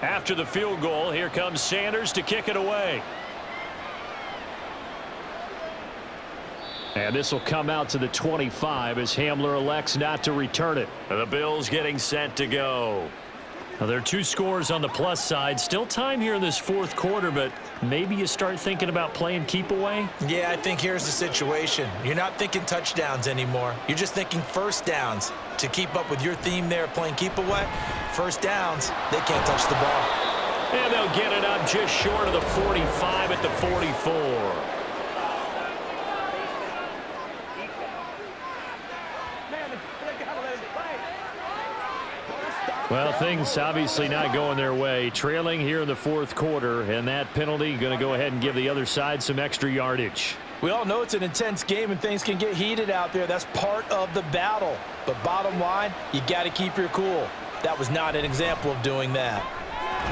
After the field goal, here comes Sanders to kick it away. And this will come out to the 25 as Hamler elects not to return it. The Bills getting set to go. Now, there are 2 scores on the plus side. Still time here in this 4th quarter, but maybe you start thinking about playing keep away?
Yeah, I think here's the situation. You're not thinking touchdowns anymore. You're just thinking first downs. To keep up with your theme there, playing keep away, first downs, they can't touch the ball.
And they'll get it up just short of the 45 at the 44. Well, things obviously not going their way. Trailing here in the 4th quarter, and that penalty going to go ahead and give the other side some extra yardage.
We all know it's an intense game and things can get heated out there. That's part of the battle. But bottom line, you got to keep your cool. That was not an example of doing that.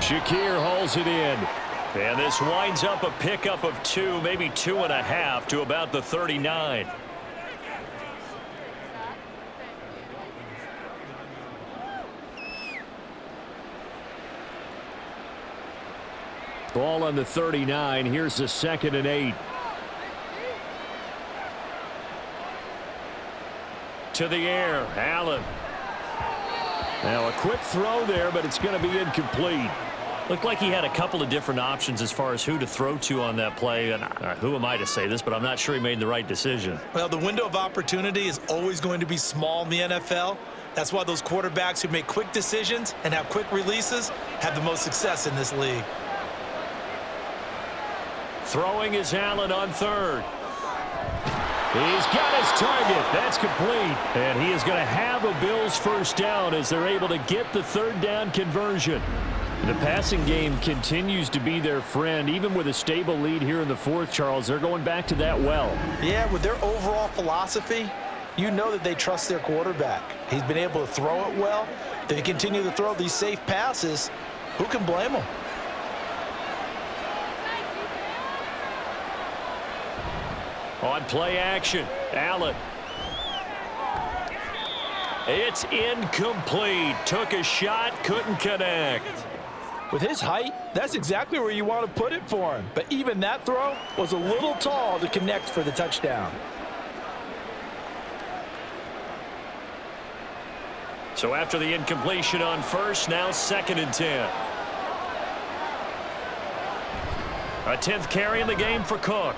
Shakir hauls it in. And this winds up a pickup of 2, maybe 2.5 to about the 39. Ball on the 39. Here's the 2nd and 8. To the air, Allen. Now a quick throw there, but it's going to be incomplete. Looked like he had a couple of different options as far as who to throw to on that play. And who am I to say this, but I'm not sure he made the right decision.
Well, the window of opportunity is always going to be small in the NFL. That's why those quarterbacks who make quick decisions and have quick releases have the most success in this league.
Throwing is Allen on 3rd. He's got his target. That's complete. And he is going to have a Bills first down as they're able to get the 3rd down conversion. The passing game continues to be their friend. Even with a stable lead here in the 4th, Charles, they're going back to that well.
Yeah, with their overall philosophy, you know that they trust their quarterback. He's been able to throw it well. They continue to throw these safe passes. Who can blame them?
On play action, Allen. It's incomplete. Took a shot, couldn't connect.
With his height, that's exactly where you want to put it for him. But even that throw was a little tall to connect for the touchdown.
So after the incompletion on first, now 2nd and 10. A 10th carry in the game for Cook.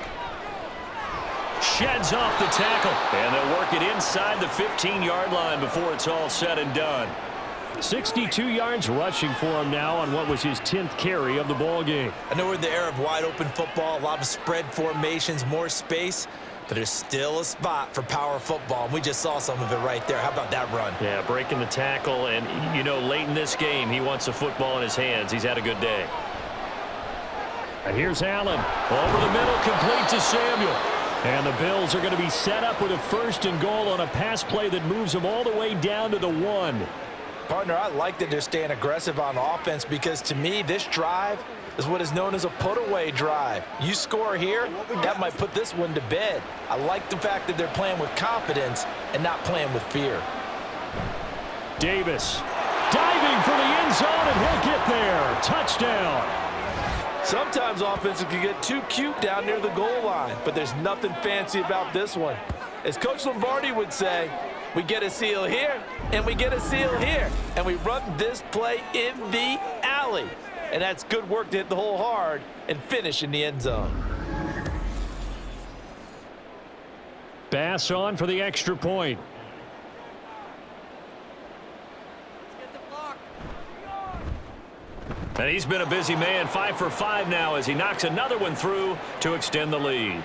Sheds off the tackle, and they'll work it inside the 15-yard line before it's all said and done.
62 yards rushing for him now on what was his 10th carry of the ball game.
I know we're in the era of wide-open football, a lot of spread formations, more space, but there's still a spot for power football, and we just saw some of it right there. How about that run?
Yeah, breaking the tackle, and, you know, late in this game, he wants the football in his hands. He's had a good day.
And here's Allen. Over the middle, complete to Samuel. And the Bills are going to be set up with a 1st and goal on a pass play that moves them all the way down to the 1.
Partner, I like that they're staying aggressive on offense because, to me, this drive is what is known as a put-away drive. You score here, that might put this one to bed. I like the fact that they're playing with confidence and not playing with fear.
Davis diving for the end zone, and he'll get there. Touchdown.
Sometimes offenses can get too cute down near the goal line, but there's nothing fancy about this one. As Coach Lombardi would say, we get a seal here, and we get a seal here, and we run this play in the alley. And that's good work to hit the hole hard and finish in the end zone.
Bass on for the extra point.
And he's been a busy man, 5 for 5 now as he knocks another one through to extend the lead.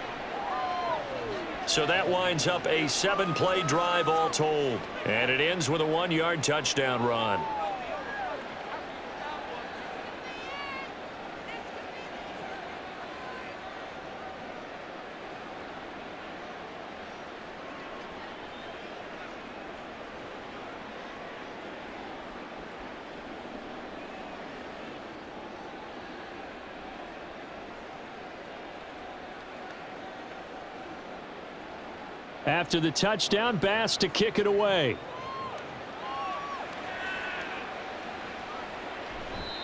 So that winds up a 7-play drive all told. And it ends with a 1-yard touchdown run.
After the touchdown, Bass to kick it away.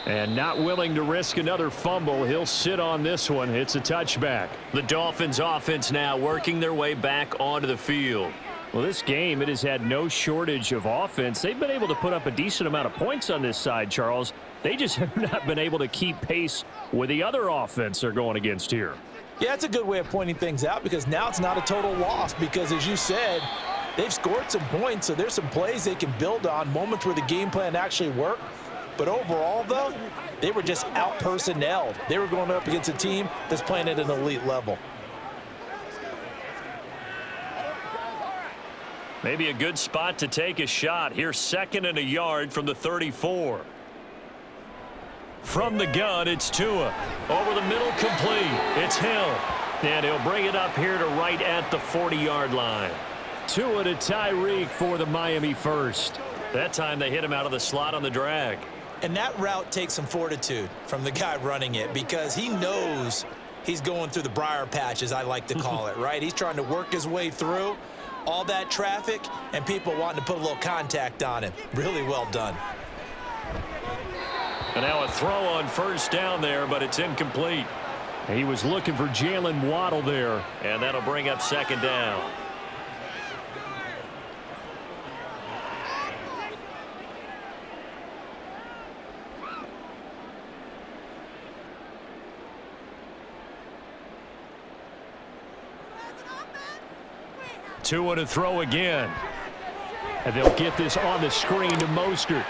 And not willing to risk another fumble, he'll sit on this one. It's a touchback.
The Dolphins offense now working their way back onto the field.
Well, this game, it has had no shortage of offense. They've been able to put up a decent amount of points on this side, Charles. They just have not been able to keep pace with the other offense they're going against here.
Yeah, it's a good way of pointing things out because now it's not a total loss because, as you said, they've scored some points, so there's some plays they can build on, moments where the game plan actually worked. But overall, though, they were just out-personnelled. They were going up against a team that's playing at an elite level.
Maybe a good spot to take a shot. Here's 2nd and a yard from the 34. From the gun, it's Tua. Over the middle, complete. It's Hill. And he'll bring it up here to right at the 40-yard line.
Tua to Tyreek for the Miami first.
That time they hit him out of the slot on the drag.
And that route takes some fortitude from the guy running it because he knows he's going through the briar patch, as I like to call it, right? He's trying to work his way through all that traffic and people wanting to put a little contact on him. Really well done.
And now a throw on first down there, but it's incomplete.
He was looking for Jalen Waddle there.
And that'll bring up 2nd down.
Tua to throw again. And they'll get this on the screen to Mostert.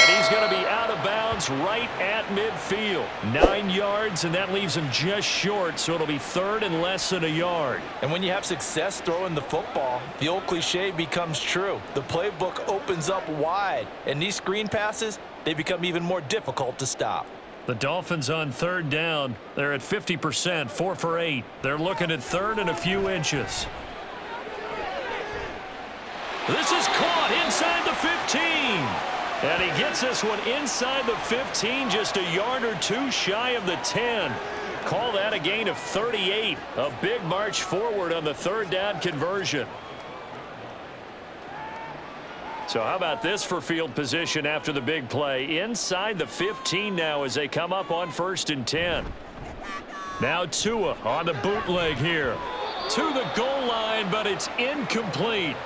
And he's going to be out of bounds right at midfield. 9 yards, and that leaves him just short, so it'll be 3rd and less than a yard.
And when you have success throwing the football, the old cliche becomes true. The playbook opens up wide, and these screen passes, they become even more difficult to stop.
The Dolphins on 3rd down. They're at 50%, 4 for 8. They're looking at 3rd and a few inches. This is caught inside the 15. And he gets this one inside the 15, just a yard or two shy of the 10. Call that a gain of 38. A big march forward on the 3rd down conversion.
So
So how about this for field position after the big play? Inside the 15 now as they come up on 1st and 10. Now Tua on the bootleg here. To the goal line, but it's incomplete.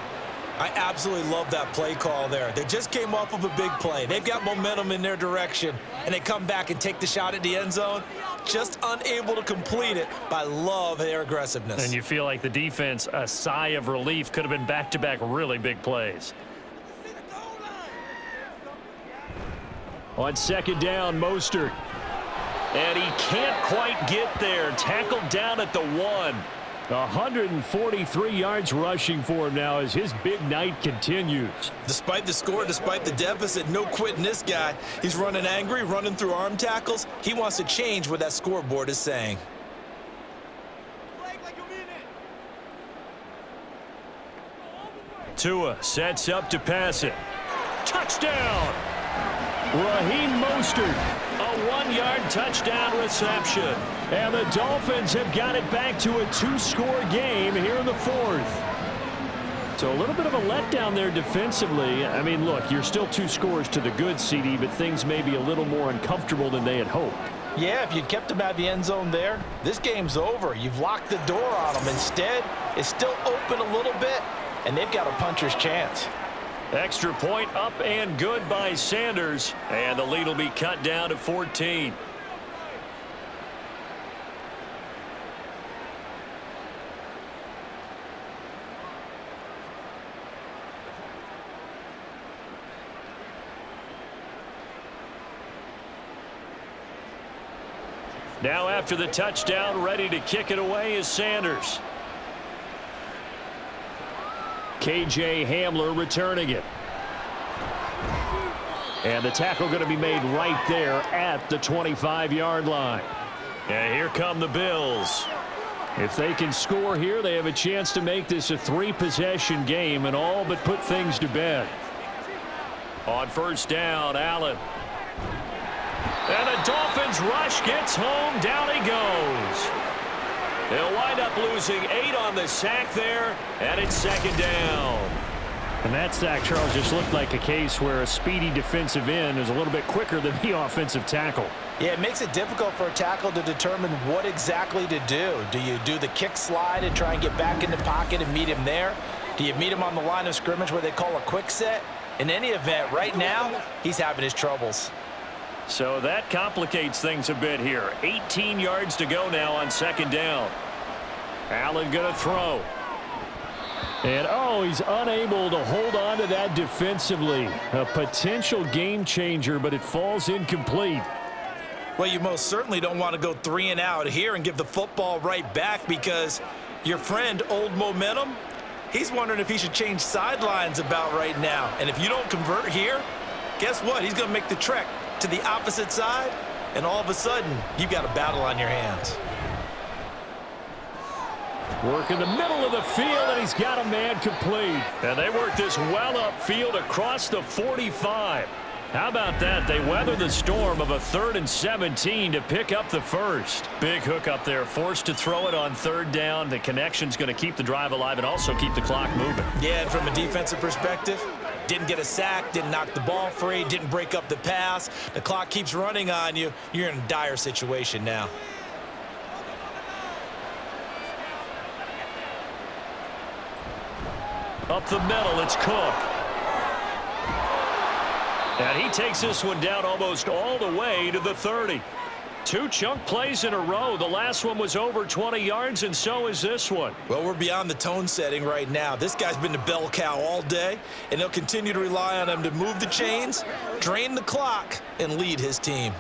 I absolutely love that play call there. They just came off of a big play. They've got momentum in their direction, and they come back and take the shot at the end zone, just unable to complete it. But I love their aggressiveness.
And you feel like the defense, a sigh of relief, could have been back-to-back really big plays. On 2nd down, Mostert. And he can't quite get there. Tackled down at the 1.
143 yards rushing for him now as his big night continues.
Despite the score, despite the deficit, no quitting this guy. He's running angry, running through arm tackles. He wants to change what that scoreboard is saying.
Tua sets up to pass it. Touchdown!
Raheem Mostert.
A 1-yard touchdown reception.
And the Dolphins have got it back to a 2-score game here in the 4th. So a little bit of a letdown there defensively. I mean, look, you're still 2 scores to the good, CD, but things may be a little more uncomfortable than they had hoped.
Yeah, if you'd kept them out of the end zone there, this game's over. You've locked the door on them. Instead, it's still open a little bit, and they've got a puncher's chance.
Extra point up and good by Sanders. And the lead will be cut down to 14. Now after the touchdown, ready to kick it away is Sanders. KJ Hamler returning it. And the tackle going to be made right there at the 25-yard line. And here come the Bills. If they can score here, they have a chance to make this a 3-possession game and all but put things to bed. On 1st down, Allen. And the Dolphins rush gets home. Down he goes. They'll wind up losing 8 on the sack there, and it's 2nd down.
And that sack, Charles, just looked like a case where a speedy defensive end is a little bit quicker than the offensive tackle.
Yeah, it makes it difficult for a tackle to determine what exactly to do. Do you do the kick slide and try and get back in the pocket and meet him there? Do you meet him on the line of scrimmage where they call a quick set? In any event, right now, he's having his troubles.
So that complicates things a bit here. 18 yards to go now on 2nd down. Allen going to throw.
And, oh, he's unable to hold on to that defensively. A potential game changer, but it falls incomplete.
Well, you most certainly don't want to go 3 and out here and give the football right back because your friend, Old Momentum, he's wondering if he should change sidelines about right now. And if you don't convert here, guess what? He's going to make the trek to the opposite side, and all of a sudden, you've got a battle on your hands.
Work in the middle of the field, and he's got a man complete.
And they work this well upfield across the 45. How about that? They weather the storm of a 3rd and 17 to pick up the first. Big hook up there, forced to throw it on 3rd down. The connection's going to keep the drive alive and also keep the clock moving.
Yeah, and from a defensive perspective, didn't get a sack, didn't knock the ball free, didn't break up the pass. The clock keeps running on you. You're in a dire situation now.
Up the middle, it's Cook. And he takes this one down almost all the way to the 30. 2 chunk plays in a row. The last one was over 20 yards, and so is this one.
Well, we're beyond the tone setting right now. This guy's been the bell cow all day, and they'll continue to rely on him to move the chains, drain the clock, and lead his team.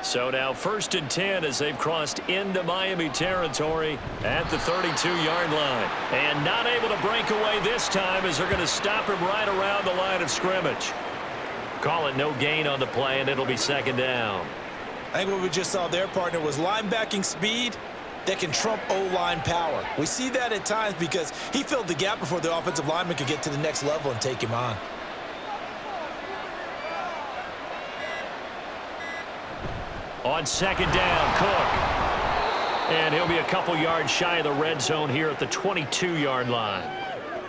So now 1st and 10 as they've crossed into Miami territory at the 32-yard line. And not able to break away this time as they're going to stop him right around the line of scrimmage. Call it no gain on the play, and it'll be 2nd down.
I think what we just saw there, partner, was linebacking speed that can trump O-line power. We see that at times because he filled the gap before the offensive lineman could get to the next level and take him on.
On 2nd down, Cook. And he'll be a couple yards shy of the red zone here at the 22-yard line.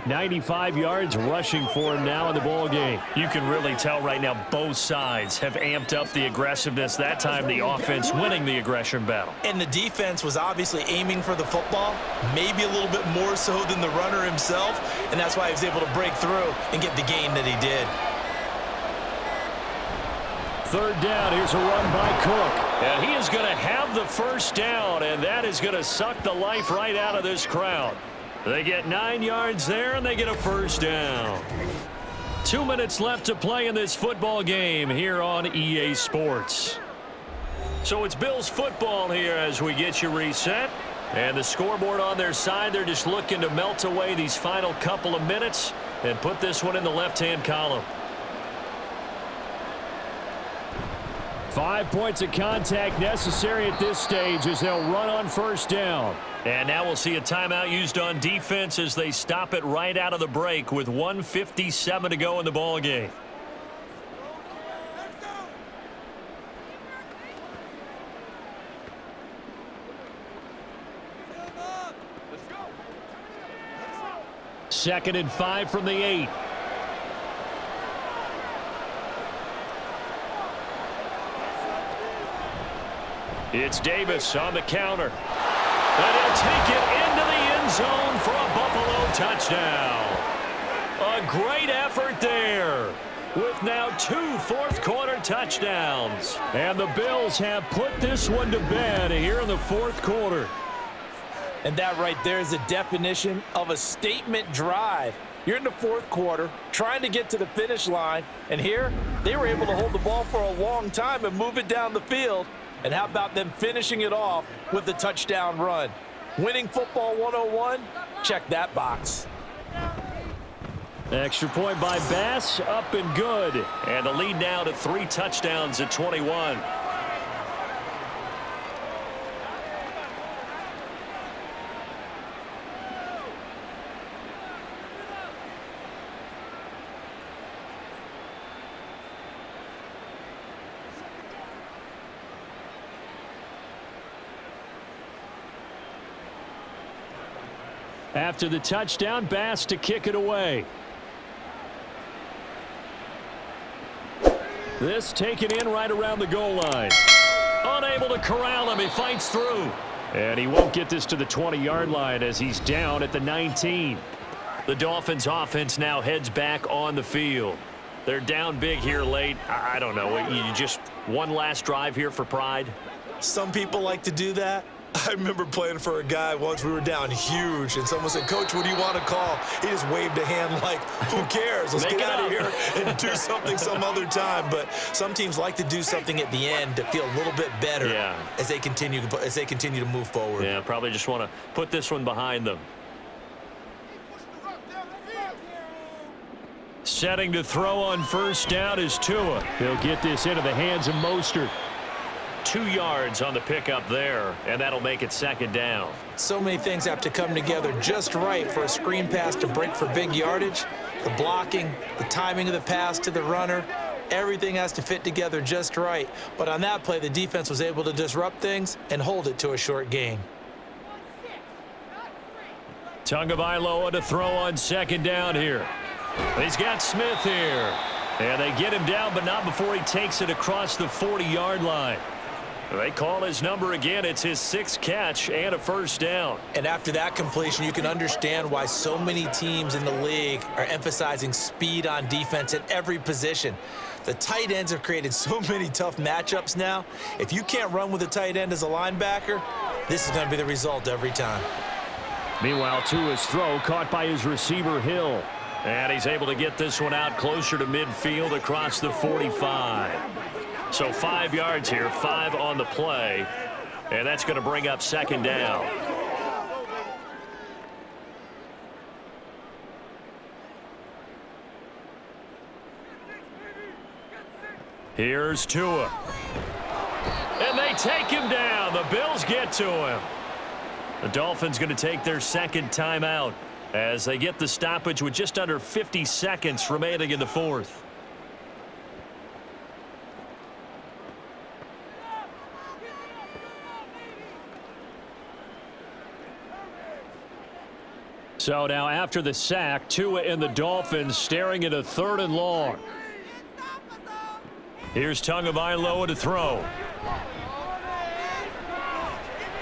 95 yards rushing for him now in the ball game.
You can really tell right now both sides have amped up the aggressiveness. That time the offense winning the aggression battle.
And the defense was obviously aiming for the football, maybe a little bit more so than the runner himself, and that's why he was able to break through and get the gain that he did.
Third down, here's a run by Cook.
And he is going to have the first down, and that is going to suck the life right out of this crowd. They get 9 yards there, and they get a first down. 2 minutes left to play in this football game here on EA Sports. So it's Bills football here as we get you reset. And the scoreboard on their side, they're just looking to melt away these final couple of minutes and put this one in the left-hand column.
5 points of contact necessary at this stage as they'll run on first down.
And now we'll see a timeout used on defense as they stop it right out of the break with 1:57 to go in the ball game.
Second and 5 from the 8.
It's Davis on the counter. And he'll take it into the end zone for a Buffalo touchdown. A great effort there with now 2 fourth-quarter touchdowns.
And the Bills have put this one to bed here in the fourth quarter.
And that right there is the definition of a statement drive. You're in the fourth quarter, trying to get to the finish line, and here they were able to hold the ball for a long time and move it down the field. And how about them finishing it off with the touchdown run? Winning football 101? Check that box.
Extra point by Bass, up and good.
And the lead now to 3 touchdowns at 21.
After the touchdown, Bass to kick it away. This taken in right around the goal line. Unable to corral him, he fights through. And he won't get this to the 20-yard line as he's down at the 19.
The Dolphins offense now heads back on the field. They're down big here late. I don't know. You just one last drive here for pride?
Some people like to do that. I remember playing for a guy once. We were down huge, and someone said, "Coach, what do you want to call?" He just waved a hand like, who cares? Let's get out of here and do something some other time. But some teams like to do something at the end to feel a little bit better as they continue to move forward.
Yeah, probably just want to put this one behind them.
Setting to throw on first down is Tua. He'll get this into the hands of Mostert.
2 yards on the pickup there, and that'll make it second down.
So many things have to come together just right for a screen pass to break for big yardage. The blocking, the timing of the pass to the runner, everything has to fit together just right. But on that play, the defense was able to disrupt things and hold it to a short gain.
Tagovailoa to throw on second down here. He's got Smith here. And they get him down, but not before he takes it across the 40-yard line. They call his number again. It's his 6th catch and a first down.
And after that completion, you can understand why so many teams in the league are emphasizing speed on defense at every position. The tight ends have created so many tough matchups now. If you can't run with a tight end as a linebacker, this is going to be the result every time.
Meanwhile, Tua's throw caught by his receiver, Hill.
And he's able to get this one out closer to midfield across the 45. So 5 yards here, 5 on the play. And that's going to bring up second down. Here's Tua. And they take him down. The Bills get to him. The Dolphins going to take their second timeout as they get the stoppage with just under 50 seconds remaining in the fourth.
So now after the sack, Tua and the Dolphins staring at a 3rd and long. Here's Tagovailoa to throw.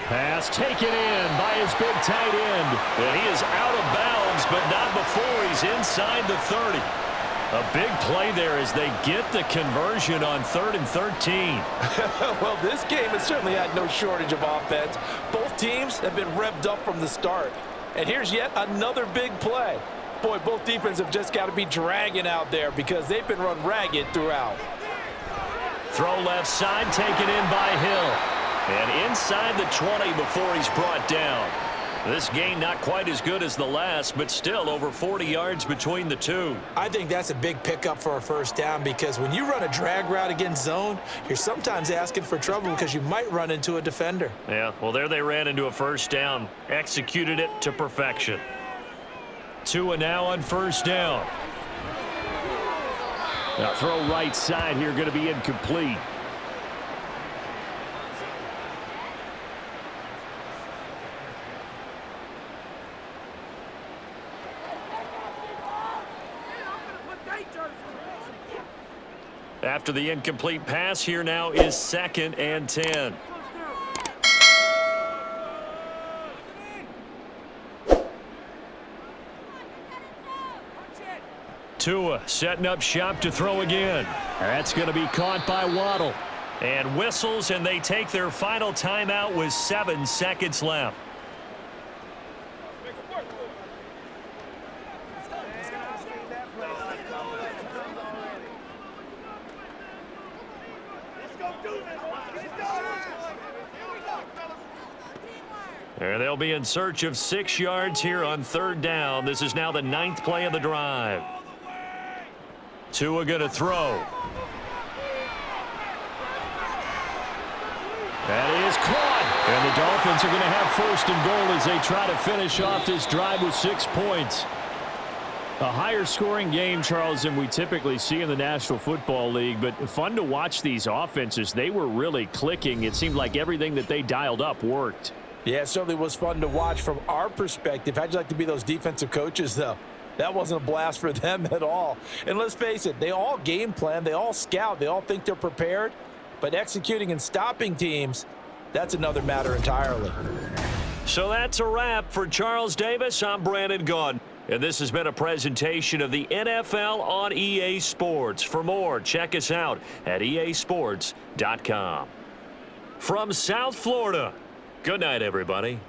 Pass taken in by his big tight end. And he is out of bounds, but not before he's inside the 30. A big play there as they get the conversion on 3rd and 13.
Well, this game has certainly had no shortage of offense. Both teams have been revved up from the start. And here's yet another big play. Boy, both defenses have just got to be dragging out there because they've been run ragged throughout.
Throw left side, taken in by Hill. And inside the 20 before he's brought down. This gain not quite as good as the last, but still over 40 yards between the two.
I think that's a big pickup for a first down because when you run a drag route against zone, you're sometimes asking for trouble because you might run into a defender.
Yeah, well, there they ran into a first down. Executed it to perfection. Tua now on first down.
Now throw right side here, going to be incomplete.
After the incomplete pass, here now is 2nd and 10. Tua setting up shop to throw again.
That's going to be caught by Waddle.
And whistles, and they take their final timeout with 7 seconds left. And they'll be in search of 6 yards here on 3rd down. This is now the 9th play of the drive. Tua going to throw.
That is caught. And the Dolphins are going to have 1st and goal as they try to finish off this drive with 6 points. A higher scoring game, Charles, than we typically see in the National Football League, but fun to watch these offenses. They were really clicking. It seemed like everything that they dialed up worked.
Yeah, it certainly was fun to watch from our perspective. How'd you like to be those defensive coaches, though? That wasn't a blast for them at all. And let's face it, they all game plan, they all scout, they all think they're prepared. But executing and stopping teams, that's another matter entirely.
So that's a wrap for Charles Davis. I'm Brandon Gunn. And this has been a presentation of the NFL on EA Sports. For more, check us out at easports.com. From South Florida, good night, everybody.